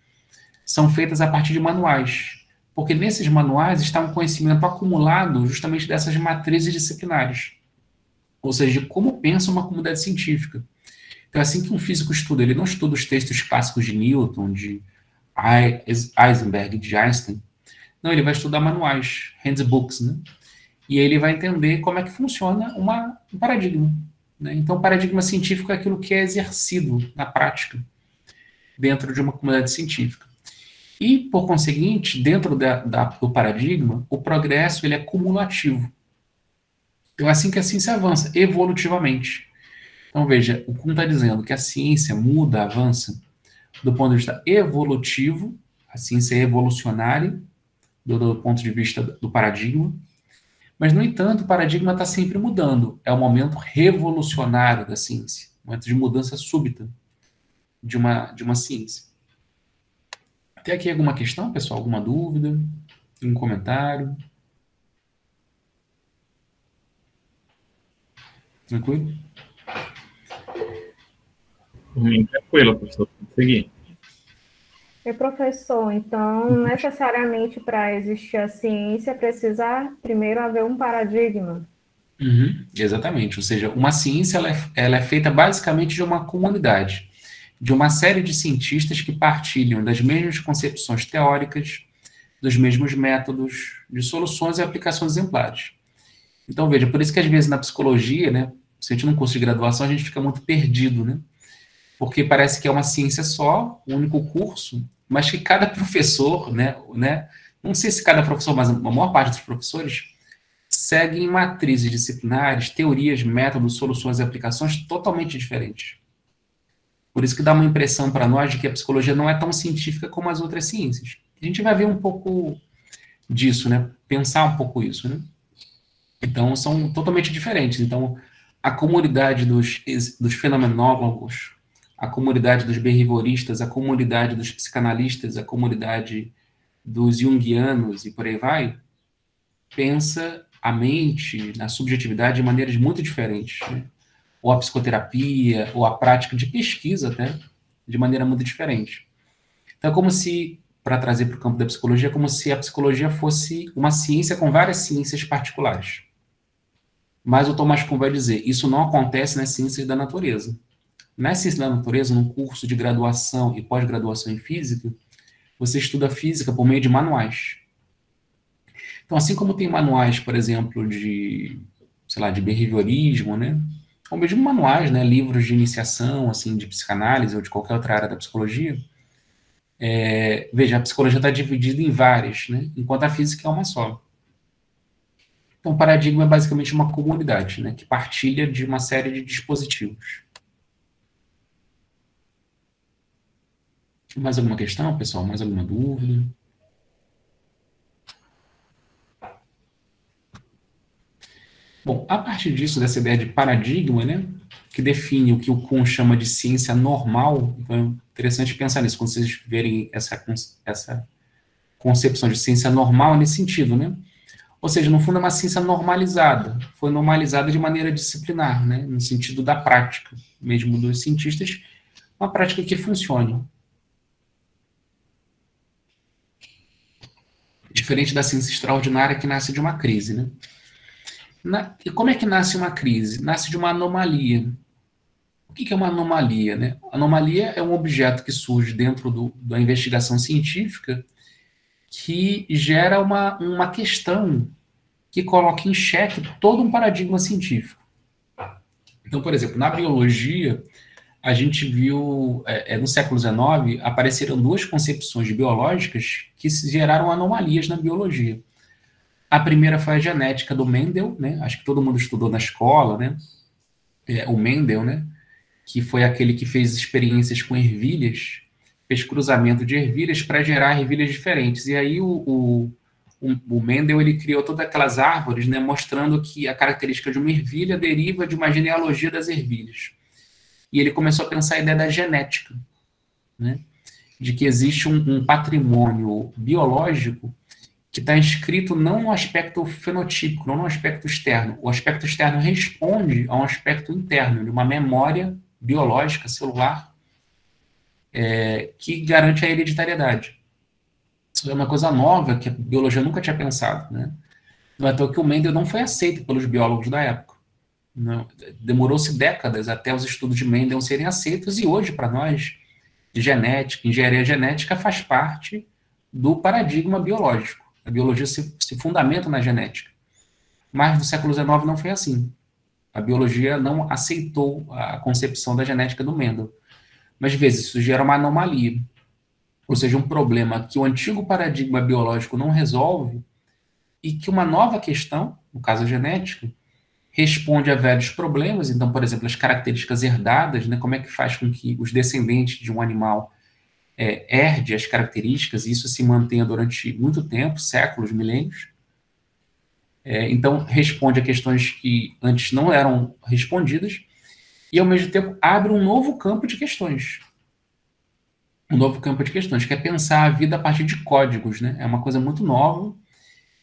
são feitas a partir de manuais, porque nesses manuais está um conhecimento acumulado justamente dessas matrizes disciplinares, ou seja, de como pensa uma comunidade científica. Então, assim que um físico estuda, ele não estuda os textos clássicos de Newton, de Heisenberg, de Einstein, não, ele vai estudar manuais, handbooks, né? E aí ele vai entender como é que funciona um paradigma, né? Então, o paradigma científico é aquilo que é exercido na prática, dentro de uma comunidade científica. E, por conseguinte, dentro do paradigma, o progresso ele é cumulativo. Então, é assim que a ciência avança, evolutivamente. Então, veja, o Kuhn está dizendo que a ciência muda, avança, do ponto de vista evolutivo, a ciência é evolucionária, do ponto de vista do paradigma, mas, no entanto, o paradigma está sempre mudando. É o momento revolucionário da ciência, um momento de mudança súbita de uma ciência. Tem aqui alguma questão, pessoal? Alguma dúvida? Um comentário? Tranquilo? Tranquilo, professor. Pode seguir. Professor, então, necessariamente para existir a ciência, precisa primeiro haver um paradigma. Exatamente. Ou seja, uma ciência ela é feita basicamente de uma comunidade. de uma série de cientistas que partilham das mesmas concepções teóricas, dos mesmos métodos, de soluções e aplicações exemplares. Então, veja, por isso que às vezes na psicologia, né, se a gente num curso de graduação, a gente fica muito perdido, né? Porque parece que é uma ciência só, um único curso, mas que cada professor, né, não sei se cada professor, mas a maior parte dos professores seguem matrizes disciplinares, teorias, métodos, soluções e aplicações totalmente diferentes. Por isso que dá uma impressão para nós de que a psicologia não é tão científica como as outras ciências. A gente vai ver um pouco disso, né? Pensar um pouco isso, né? Então, são totalmente diferentes. Então, a comunidade dos fenomenólogos, a comunidade dos behavioristas, a comunidade dos psicanalistas, a comunidade dos junguianos e por aí vai, pensa a mente, na subjetividade, de maneiras muito diferentes, né? Ou a psicoterapia, ou a prática de pesquisa até, de maneira muito diferente. Então, é como se, para trazer para o campo da psicologia, é como se a psicologia fosse uma ciência com várias ciências particulares. Mas o Thomas Kuhn vai dizer, isso não acontece nas ciências da natureza. Nas ciências da natureza, num curso de graduação e pós-graduação em física, você estuda física por meio de manuais. Então, assim como tem manuais, por exemplo, de, sei lá, de behaviorismo, né? Ou mesmo manuais, né? Livros de iniciação, assim, de psicanálise ou de qualquer outra área da psicologia. Veja, a psicologia está dividida em várias, né? Enquanto a física é uma só. Então, o paradigma é basicamente uma comunidade, né? Que partilha de uma série de dispositivos. Mais alguma questão, pessoal? Mais alguma dúvida? Bom, a partir disso, dessa ideia de paradigma, né, que define o que o Kuhn chama de ciência normal, então é interessante pensar nisso, quando vocês verem essa concepção de ciência normal nesse sentido, né? Ou seja, no fundo é uma ciência normalizada, foi normalizada de maneira disciplinar, né, no sentido da prática, mesmo dos cientistas, uma prática que funcione. Diferente da ciência extraordinária que nasce de uma crise, né? E como é que nasce uma crise? Nasce de uma anomalia. O que é uma anomalia, né? Anomalia é um objeto que surge dentro da investigação científica que gera uma questão que coloca em xeque todo um paradigma científico. Então, por exemplo, na biologia, a gente viu, no século XIX, apareceram duas concepções biológicas que geraram anomalias na biologia. A primeira foi a genética do Mendel, né? Acho que todo mundo estudou na escola, né? O Mendel, né? Que foi aquele que fez experiências com ervilhas, fez cruzamento de ervilhas para gerar ervilhas diferentes. E aí o Mendel ele criou todas aquelas árvores, né? Mostrando que a característica de uma ervilha deriva de uma genealogia das ervilhas. E ele começou a pensar a ideia da genética, né? De que existe um patrimônio biológico que está inscrito não no aspecto fenotípico, não no aspecto externo. O aspecto externo responde a um aspecto interno, de uma memória biológica, celular, que garante a hereditariedade. Isso é uma coisa nova que a biologia nunca tinha pensado, né? Não é à toa que o Mendel não foi aceito pelos biólogos da época. Demorou-se décadas até os estudos de Mendel serem aceitos, e hoje, para nós, de genética, engenharia genética faz parte do paradigma biológico. A biologia se fundamenta na genética. Mas no século XIX não foi assim. A biologia não aceitou a concepção da genética do Mendel. Mas, às vezes, isso gera uma anomalia. Ou seja, um problema que o antigo paradigma biológico não resolve e que uma nova questão, no caso a genética, responde a velhos problemas. Então, por exemplo, as características herdadas, né? Como é que faz com que os descendentes de um animal herde as características, e isso se mantenha durante muito tempo, séculos, milênios. Então, responde a questões que antes não eram respondidas, e, ao mesmo tempo, abre um novo campo de questões. Um novo campo de questões, que é pensar a vida a partir de códigos, né? É uma coisa muito nova,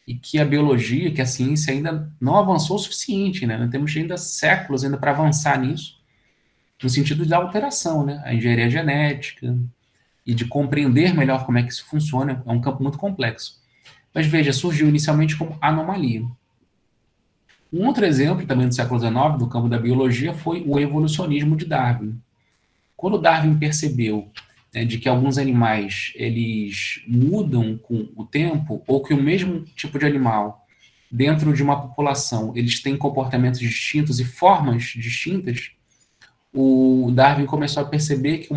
e que a biologia, que a ciência ainda não avançou o suficiente, né? Nós temos ainda séculos ainda para avançar nisso, no sentido da alteração, né? A engenharia genética, e de compreender melhor como é que isso funciona, é um campo muito complexo. Mas veja, surgiu inicialmente como anomalia. Um outro exemplo, também do século XIX, do campo da biologia, foi o evolucionismo de Darwin. Quando Darwin percebeu, né, de que alguns animais eles mudam com o tempo, ou que o mesmo tipo de animal, dentro de uma população, eles têm comportamentos distintos e formas distintas, o Darwin começou a perceber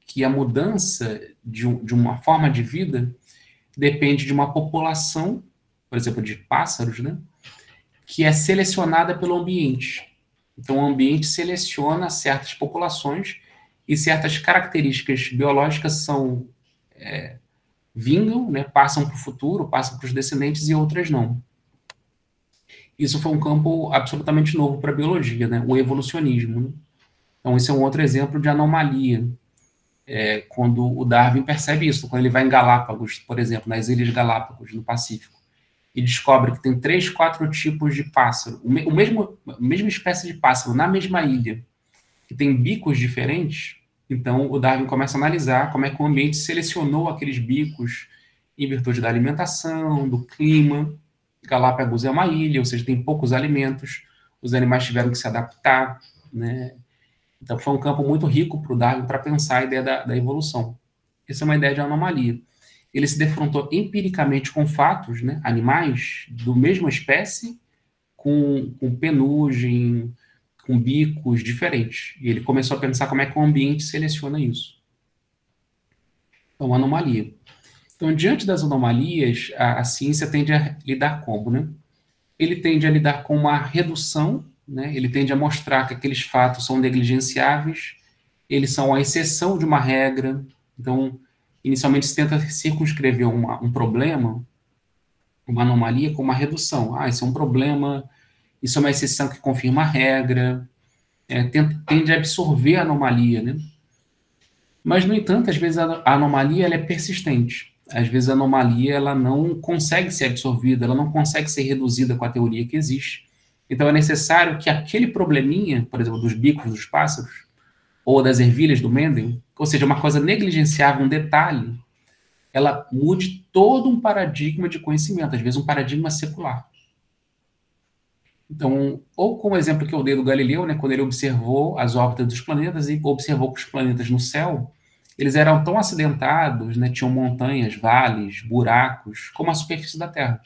que a mudança de uma forma de vida depende de uma população, por exemplo, de pássaros, né, que é selecionada pelo ambiente. Então, o ambiente seleciona certas populações e certas características biológicas vingam, né, passam para o futuro, passam para os descendentes e outras não. Isso foi um campo absolutamente novo para a biologia, né, o evolucionismo. Né? Então, esse é um outro exemplo de anomalia, quando o Darwin percebe isso, quando ele vai em Galápagos, por exemplo, nas Ilhas Galápagos, no Pacífico, e descobre que tem 3, 4 tipos de pássaro, a mesma espécie de pássaro na mesma ilha, que tem bicos diferentes. Então, o Darwin começa a analisar como é que o ambiente selecionou aqueles bicos em virtude da alimentação, do clima. Galápagos é uma ilha, ou seja, tem poucos alimentos, os animais tiveram que se adaptar, né? Então, foi um campo muito rico para o Darwin para pensar a ideia da evolução. Essa é uma ideia de anomalia. Ele se defrontou empiricamente com fatos, né, animais da mesma espécie, com penugem, com bicos diferentes. E ele começou a pensar como é que o ambiente seleciona isso. Então, anomalia. Então, diante das anomalias, a ciência tende a lidar como, né? Ele tende a lidar com uma redução, né? Ele tende a mostrar que aqueles fatos são negligenciáveis, eles são a exceção de uma regra. Então, inicialmente se tenta circunscrever um problema, uma anomalia, com uma redução. Isso é um problema, isso é uma exceção que confirma a regra, tende a absorver a anomalia, né? Mas, no entanto, às vezes a anomalia ela é persistente. Às vezes a anomalia ela não consegue ser absorvida, ela não consegue ser reduzida com a teoria que existe. Então é necessário que aquele probleminha, por exemplo, dos bicos dos pássaros, ou das ervilhas do Mendel, ou seja, uma coisa negligenciável, um detalhe, ela mude todo um paradigma de conhecimento, às vezes um paradigma secular. Então, ou com o exemplo que eu dei do Galileu, né, quando ele observou as órbitas dos planetas e observou que os planetas no céu, eles eram tão acidentados, né, tinham montanhas, vales, buracos, como a superfície da Terra,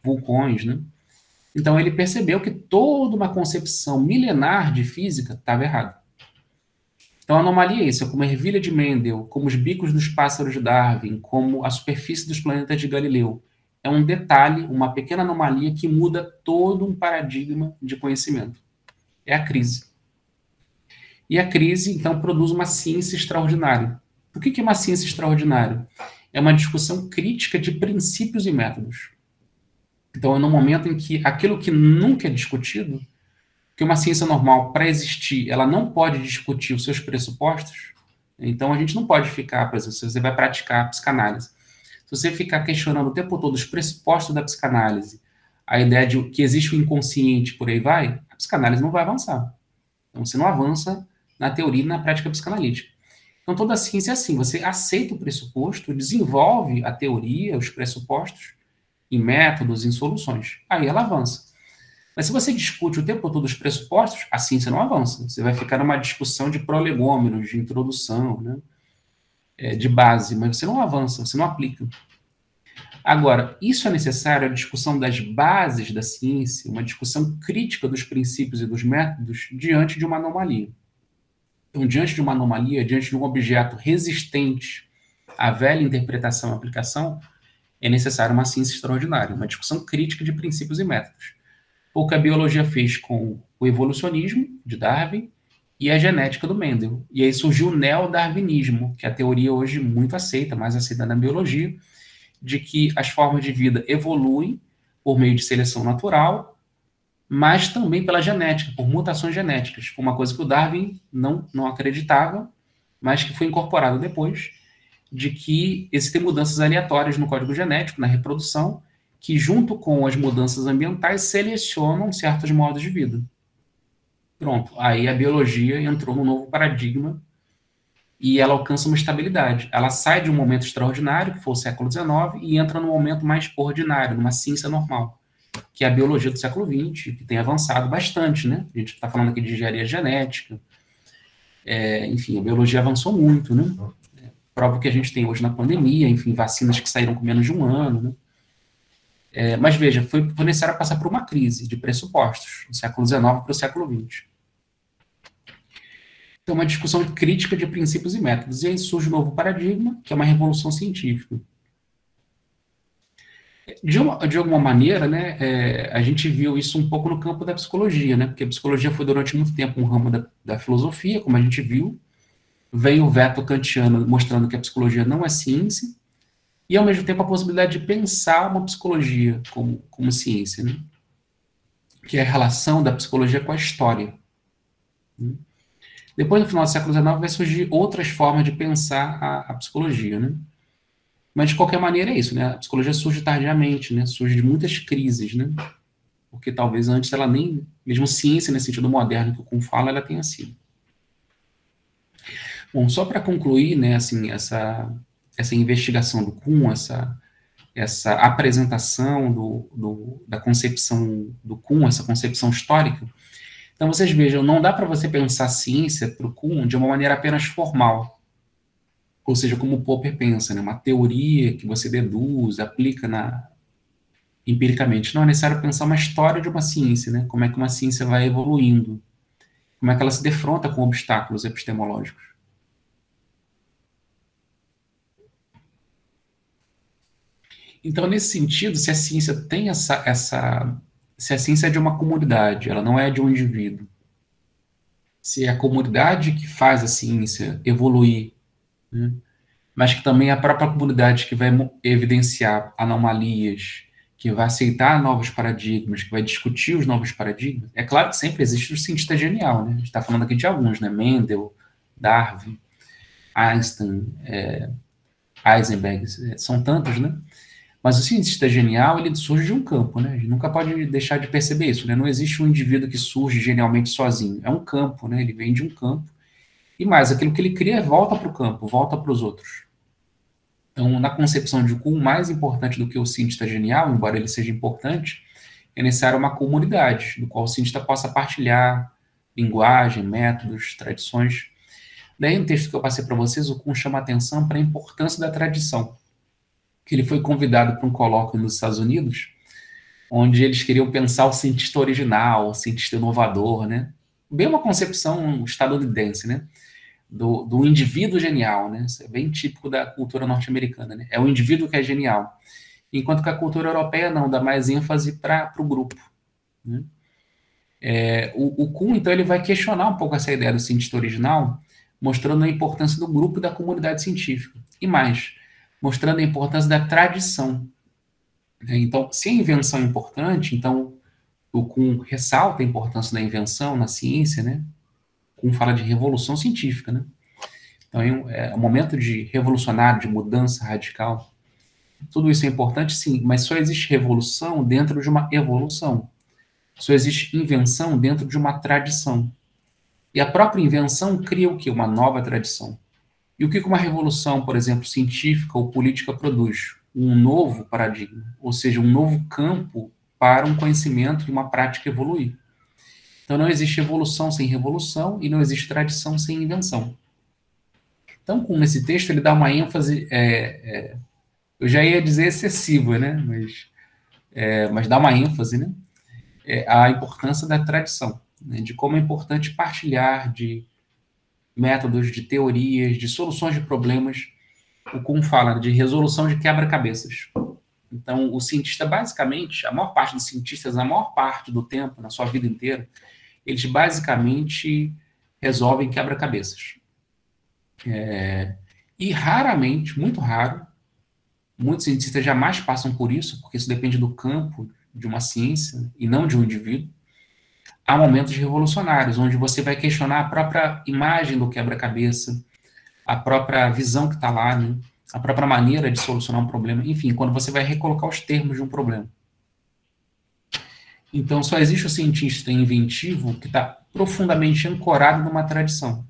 vulcões, né? Então, ele percebeu que toda uma concepção milenar de física estava errada. Então, a anomalia é isso, como a ervilha de Mendel, como os bicos dos pássaros de Darwin, como a superfície dos planetas de Galileu. É um detalhe, uma pequena anomalia que muda todo um paradigma de conhecimento. É a crise. E a crise, então, produz uma ciência extraordinária. O que é uma ciência extraordinária? É uma discussão crítica de princípios e métodos. Então, é no momento em que aquilo que nunca é discutido, que uma ciência normal, para existir, ela não pode discutir os seus pressupostos. Então, a gente não pode ficar, por exemplo, se você vai praticar a psicanálise, se você ficar questionando o tempo todo os pressupostos da psicanálise, a ideia de que existe o inconsciente, por aí vai, a psicanálise não vai avançar. Então, você não avança na teoria e na prática psicanalítica. Então, toda a ciência é assim, você aceita o pressuposto, desenvolve a teoria, os pressupostos, em métodos, em soluções. Aí ela avança. Mas se você discute o tempo todo os pressupostos, a ciência não avança. Você vai ficar numa discussão de prolegômenos, de introdução, né? De base, mas você não avança, você não aplica. Agora, isso é necessário, a discussão das bases da ciência, uma discussão crítica dos princípios e dos métodos diante de uma anomalia. Então, diante de uma anomalia, diante de um objeto resistente à velha interpretação e aplicação, é necessário uma ciência extraordinária, uma discussão crítica de princípios e métodos. O que a biologia fez com o evolucionismo de Darwin e a genética do Mendel. E aí surgiu o neodarwinismo, que é a teoria hoje muito aceita, mais aceita na biologia, de que as formas de vida evoluem por meio de seleção natural, mas também pela genética, por mutações genéticas. Foi uma coisa que o Darwin não acreditava, mas que foi incorporado depois, de que existem mudanças aleatórias no código genético, na reprodução, que junto com as mudanças ambientais selecionam certos modos de vida. Pronto, aí a biologia entrou num novo paradigma e ela alcança uma estabilidade. Ela sai de um momento extraordinário, que foi o século XIX, e entra num momento mais ordinário, numa ciência normal, que é a biologia do século XX, que tem avançado bastante, né? A gente está falando aqui de engenharia genética, Enfim, a biologia avançou muito, né? Prova que a gente tem hoje na pandemia, enfim, vacinas que saíram com menos de um ano, né? Mas veja, foi necessário passar por uma crise de pressupostos, do século XIX para o século XX. Então, uma discussão crítica de princípios e métodos, e aí surge um novo paradigma, que é uma revolução científica. De alguma maneira, né, a gente viu isso um pouco no campo da psicologia, né, porque a psicologia foi durante muito tempo um ramo da filosofia, como a gente viu, veio o veto kantiano mostrando que a psicologia não é ciência, e, ao mesmo tempo, a possibilidade de pensar uma psicologia como ciência, né? Que é a relação da psicologia com a história. Né? Depois, no final do século XIX, vai surgir outras formas de pensar a psicologia. Né? Mas, de qualquer maneira, é isso. Né? A psicologia surge tardiamente, né? Surge de muitas crises, né? Porque talvez antes ela nem, mesmo ciência nesse sentido moderno que o Kuhn fala, ela tenha sido. Bom, só para concluir, né, assim, essa investigação do Kuhn, essa apresentação da concepção do Kuhn, essa concepção histórica. Então, vocês vejam, não dá para você pensar a ciência para o Kuhn de uma maneira apenas formal, ou seja, como o Popper pensa, né, uma teoria que você deduz, aplica empiricamente. Não é necessário pensar uma história de uma ciência, né, como é que uma ciência vai evoluindo, como é que ela se defronta com obstáculos epistemológicos. Então, nesse sentido, se a ciência tem se a ciência é de uma comunidade, ela não é de um indivíduo, se é a comunidade que faz a ciência evoluir, né, mas que também é a própria comunidade que vai evidenciar anomalias, que vai aceitar novos paradigmas, que vai discutir os novos paradigmas. É claro que sempre existe o cientista genial, né? A gente está falando aqui de alguns, né? Mendel, Darwin, Einstein, Heisenberg, são tantos, né? Mas o cientista genial, ele surge de um campo, né? A gente nunca pode deixar de perceber isso, né? Não existe um indivíduo que surge genialmente sozinho. É um campo, né? Ele vem de um campo. E mais, aquilo que ele cria volta para o campo, volta para os outros. Então, na concepção de Kuhn, mais importante do que o cientista genial, embora ele seja importante, é necessário uma comunidade, do qual o cientista possa partilhar linguagem, métodos, tradições. Daí, no texto que eu passei para vocês, o Kuhn chama a atenção para a importância da tradição, que ele foi convidado para um colóquio nos Estados Unidos, onde eles queriam pensar o cientista original, o cientista inovador, né? Bem uma concepção estadunidense, né? Do indivíduo genial, né? Isso é bem típico da cultura norte-americana, né? É o indivíduo que é genial. Enquanto que a cultura europeia não, dá mais ênfase para o grupo. Né? O Kuhn, então, ele vai questionar um pouco essa ideia do cientista original, mostrando a importância do grupo e da comunidade científica. E mais, mostrando a importância da tradição. Então, se a invenção é importante, então o Kuhn ressalta a importância da invenção na ciência, né? Kuhn fala de revolução científica, né? Então, é um momento de revolucionário, de mudança radical. Tudo isso é importante, sim, mas só existe revolução dentro de uma evolução. Só existe invenção dentro de uma tradição. E a própria invenção cria o quê? Uma nova tradição. E o que uma revolução, por exemplo, científica ou política produz? Um novo paradigma, ou seja, um novo campo para um conhecimento e uma prática evoluir. Então, não existe evolução sem revolução e não existe tradição sem invenção. Então, com esse texto, ele dá uma ênfase, eu já ia dizer excessiva, né? Mas dá uma ênfase, né? À importância da tradição, né? De como é importante partilhar de métodos, de teorias, de soluções de problemas. O Kuhn fala de resolução de quebra-cabeças. Então, o cientista, basicamente, a maior parte dos cientistas, na maior parte do tempo, na sua vida inteira, eles basicamente resolvem quebra-cabeças. E raramente, muito raro, muitos cientistas jamais passam por isso, porque isso depende do campo de uma ciência e não de um indivíduo. Há momentos revolucionários, onde você vai questionar a própria imagem do quebra-cabeça, a própria visão que está lá, né? A própria maneira de solucionar um problema. Enfim, quando você vai recolocar os termos de um problema. Então, só existe o cientista inventivo que está profundamente ancorado numa tradição.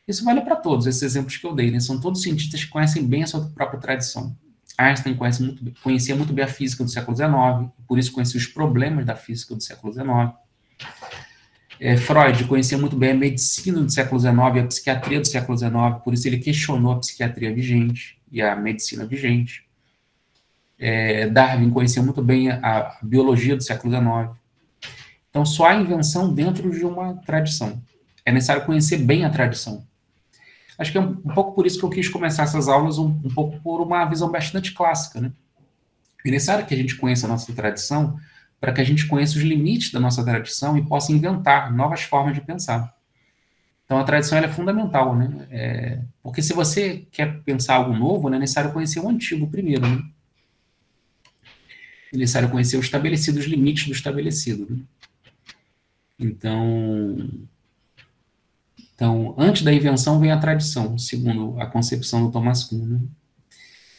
Isso vale para todos, esses exemplos que eu dei, né? São todos cientistas que conhecem bem a sua própria tradição. Einstein conhecia muito bem a física do século XIX, por isso conhecia os problemas da física do século XIX. Freud conhecia muito bem a medicina do século XIX e a psiquiatria do século XIX, por isso ele questionou a psiquiatria vigente e a medicina vigente. Darwin conhecia muito bem a biologia do século XIX. Então, só há invenção dentro de uma tradição. É necessário conhecer bem a tradição. Acho que é um pouco por isso que eu quis começar essas aulas um pouco por uma visão bastante clássica, né? É necessário que a gente conheça a nossa tradição para que a gente conheça os limites da nossa tradição e possa inventar novas formas de pensar. Então, a tradição ela é fundamental, né? Porque se você quer pensar algo novo, né, é necessário conhecer o antigo primeiro, né? É necessário conhecer o estabelecido, os limites do estabelecido, né? Então, antes da invenção vem a tradição, segundo a concepção do Thomas Kuhn, né?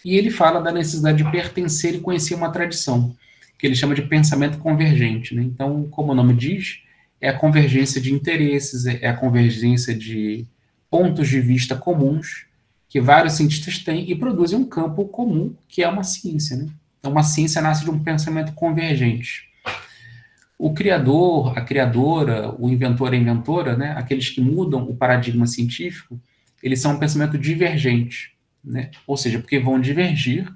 E ele fala da necessidade de pertencer e conhecer uma tradição, que ele chama de pensamento convergente, né? Então, como o nome diz, é a convergência de interesses, é a convergência de pontos de vista comuns que vários cientistas têm e produzem um campo comum, que é uma ciência, né? Então, uma ciência nasce de um pensamento convergente. O criador, a criadora, o inventor, a inventora, né, aqueles que mudam o paradigma científico, eles são um pensamento divergente, né? Ou seja, porque vão divergir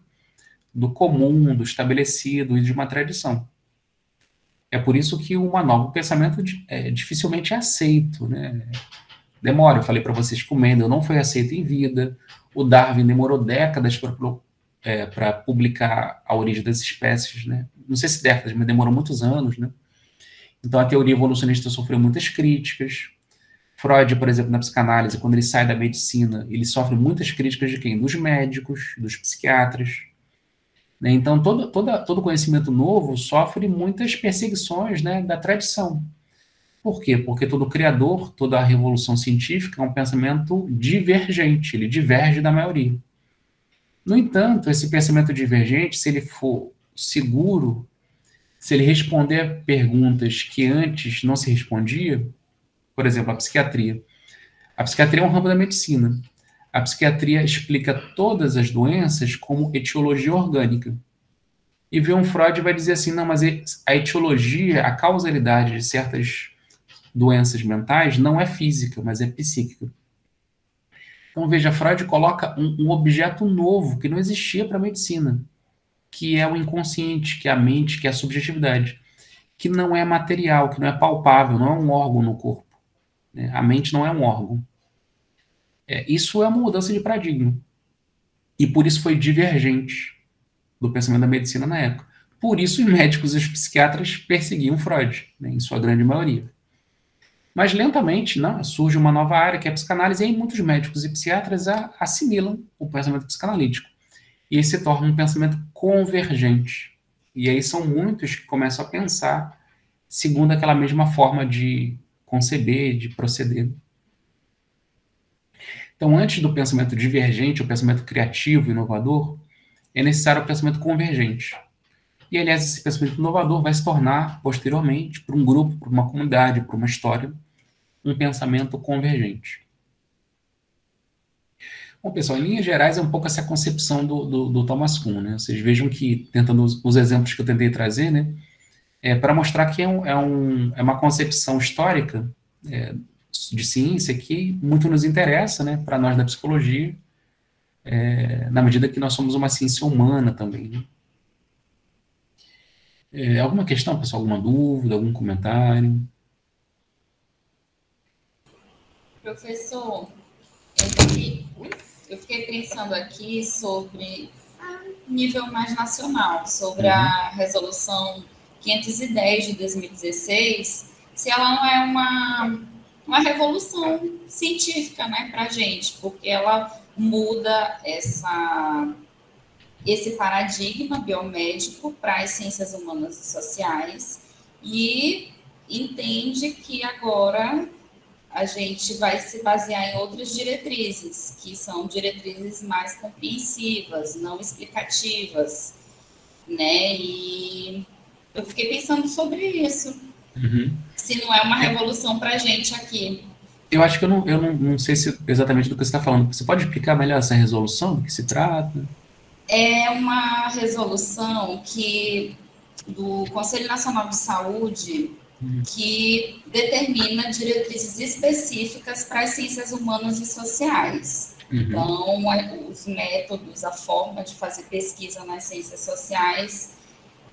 do comum, do estabelecido e de uma tradição. É por isso que um novo pensamento dificilmente é aceito, né? Demora, eu falei para vocês que o Mendel não foi aceito em vida, o Darwin demorou décadas para publicar A Origem das Espécies, né? Não sei se décadas, mas demorou muitos anos, né? Então, a teoria evolucionista sofreu muitas críticas. Freud, por exemplo, na psicanálise, quando ele sai da medicina, ele sofre muitas críticas de quem? Dos médicos, dos psiquiatras. Né? Então, todo conhecimento novo sofre muitas perseguições, né, da tradição. Por quê? Porque todo criador, toda a revolução científica é um pensamento divergente, ele diverge da maioria. No entanto, esse pensamento divergente, se ele for seguro, se ele responder a perguntas que antes não se respondia, por exemplo, a psiquiatria. A psiquiatria é um ramo da medicina. A psiquiatria explica todas as doenças como etiologia orgânica. E Wilhelm Freud vai dizer assim, não, mas a etiologia, a causalidade de certas doenças mentais não é física, mas é psíquica. Então, veja, Freud coloca um objeto novo que não existia para a medicina, que é o inconsciente, que é a mente, que é a subjetividade, que não é material, que não é palpável, não é um órgão no corpo. Né? A mente não é um órgão. Isso é uma mudança de paradigma. E por isso foi divergente do pensamento da medicina na época. Por isso os médicos e os psiquiatras perseguiam Freud, né, em sua grande maioria. Mas lentamente surge uma nova área, que é a psicanálise, e aí muitos médicos e psiquiatras assimilam o pensamento psicanalítico. E aí se torna um pensamento convergente. E aí são muitos que começam a pensar segundo aquela mesma forma de conceber, de proceder. Então, antes do pensamento divergente, o pensamento criativo, inovador, é necessário o pensamento convergente. E, aliás, esse pensamento inovador vai se tornar, posteriormente, para um grupo, para uma comunidade, para uma história, um pensamento convergente. Bom, pessoal, em linhas gerais, é um pouco essa concepção do Thomas Kuhn, né? Vocês vejam que, tentando os exemplos que eu tentei trazer, né, para mostrar que é uma concepção histórica de ciência que muito nos interessa, né, para nós da psicologia, na medida que nós somos uma ciência humana também. Né? Alguma questão, pessoal? Alguma dúvida? Algum comentário? Professor, eu fiquei pensando aqui sobre nível mais nacional, sobre a resolução 510 de 2016, se ela não é uma revolução científica, né, para a gente, porque ela muda esse paradigma biomédico para as ciências humanas e sociais e entende que agora a gente vai se basear em outras diretrizes, que são diretrizes mais compreensivas, não explicativas, né? E eu fiquei pensando sobre isso. Se não é uma revolução para a gente aqui. Eu acho que eu não sei exatamente do que você está falando. Você pode explicar melhor essa resolução, do que se trata? É uma resolução do Conselho Nacional de Saúde que determina diretrizes específicas para as ciências humanas e sociais. Então, os métodos, a forma de fazer pesquisa nas ciências sociais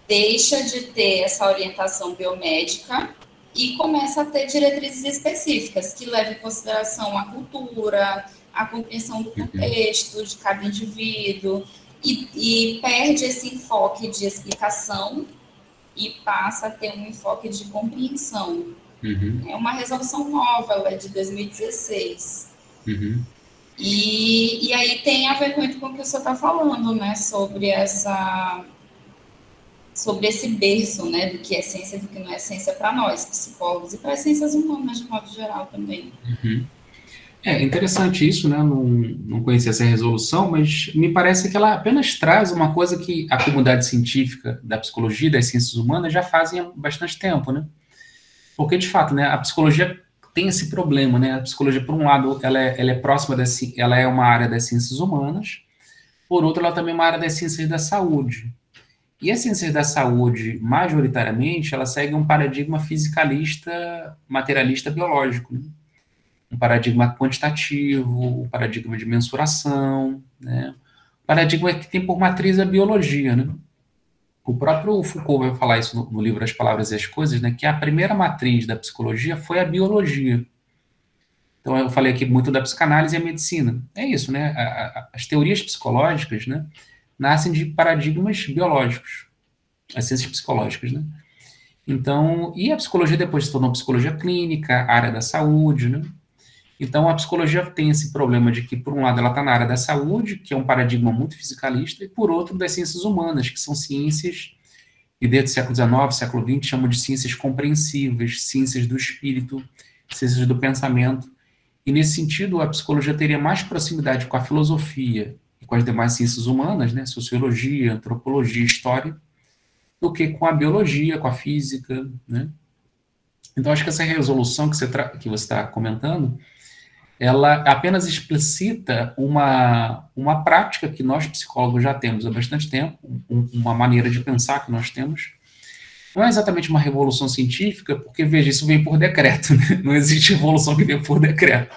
deixa de ter essa orientação biomédica e começa a ter diretrizes específicas que levam em consideração a cultura, a compreensão do contexto de cada indivíduo e perde esse enfoque de explicação e passa a ter um enfoque de compreensão. É uma resolução nova, ela é de 2016. E aí tem a ver muito com o que o senhor está falando, né, sobre esse berço, né, do que é ciência e do que não é ciência para nós, psicólogos, e para as ciências humanas, de modo geral, também. É interessante isso, né? Não conhecia essa resolução, mas me parece que ela apenas traz uma coisa que a comunidade científica da psicologia e das ciências humanas já fazem há bastante tempo, né? Porque, de fato, né, a psicologia tem esse problema, né? A psicologia, por um lado, ela é próxima ela é uma área das ciências humanas, por outro, ela também é uma área das ciências da saúde. E as ciências da saúde, majoritariamente, ela segue um paradigma fisicalista, materialista, biológico, né? Um paradigma quantitativo, um paradigma de mensuração, né? Um paradigma que tem por matriz a biologia, né? O próprio Foucault vai falar isso no livro As Palavras e as Coisas, né? Que a primeira matriz da psicologia foi a biologia. Então, eu falei aqui muito da psicanálise e a medicina. É isso, né? As teorias psicológicas, né, nascem de paradigmas biológicos, as ciências psicológicas, né? Então, e a psicologia depois se tornou psicologia clínica, área da saúde, né? Então, a psicologia tem esse problema de que, por um lado, ela está na área da saúde, que é um paradigma muito fisicalista, e, por outro, das ciências humanas, que são ciências, e desde o século XIX, século XX, chamam de ciências compreensivas, ciências do espírito, ciências do pensamento. E, nesse sentido, a psicologia teria mais proximidade com a filosofia e com as demais ciências humanas, né, sociologia, antropologia, história, do que com a biologia, com a física, né? Então, acho que essa resolução que você está comentando, ela apenas explicita uma prática que nós psicólogos já temos há bastante tempo, uma maneira de pensar que nós temos. Não é exatamente uma revolução científica, porque, veja, isso vem por decreto, né? Não existe revolução que vem por decreto.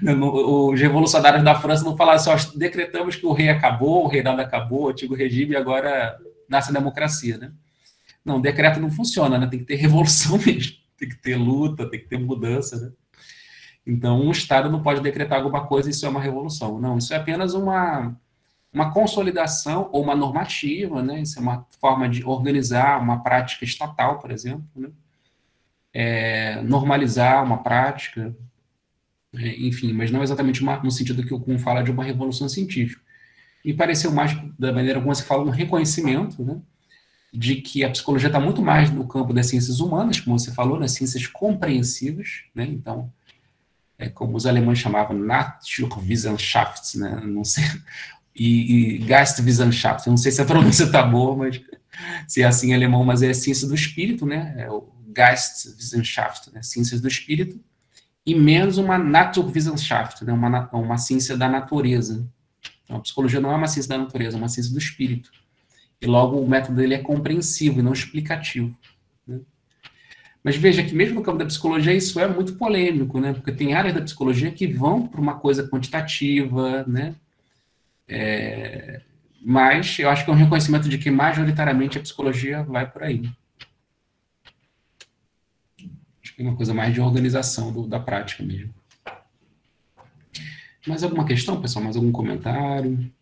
Os revolucionários da França não falaram assim, ó, decretamos que o rei acabou, o reinado acabou, o antigo regime, e agora nasce a democracia, né? Não, decreto não funciona, né? Tem que ter revolução mesmo, tem que ter luta, tem que ter mudança, né? Então, um Estado não pode decretar alguma coisa e isso é uma revolução. Não, isso é apenas uma consolidação ou uma normativa, né? Isso é uma forma de organizar uma prática estatal, por exemplo, né? Normalizar uma prática, enfim, mas não exatamente no sentido que o Kuhn fala de uma revolução científica. Me pareceu mais, da maneira como você fala, um reconhecimento, né, de que a psicologia está muito mais no campo das ciências humanas, como você falou, nas ciências compreensivas, né? Então, como os alemães chamavam, Naturwissenschaft, né? Não sei, e Geistwissenschaft, eu não sei se a pronúncia está boa, mas se é assim em alemão, mas é ciência do espírito, né? É o Geistwissenschaft, né? Ciências do espírito, e menos uma Naturwissenschaft, né? Uma ciência da natureza. Então, a psicologia não é uma ciência da natureza, é uma ciência do espírito. E logo o método dele é compreensivo e não explicativo, né? Mas veja que mesmo no campo da psicologia isso é muito polêmico, né? Porque tem áreas da psicologia que vão para uma coisa quantitativa, né? Mas eu acho que é um reconhecimento de que majoritariamente a psicologia vai por aí. Acho que é uma coisa mais de organização da prática mesmo. Mais alguma questão, pessoal? Mais algum comentário?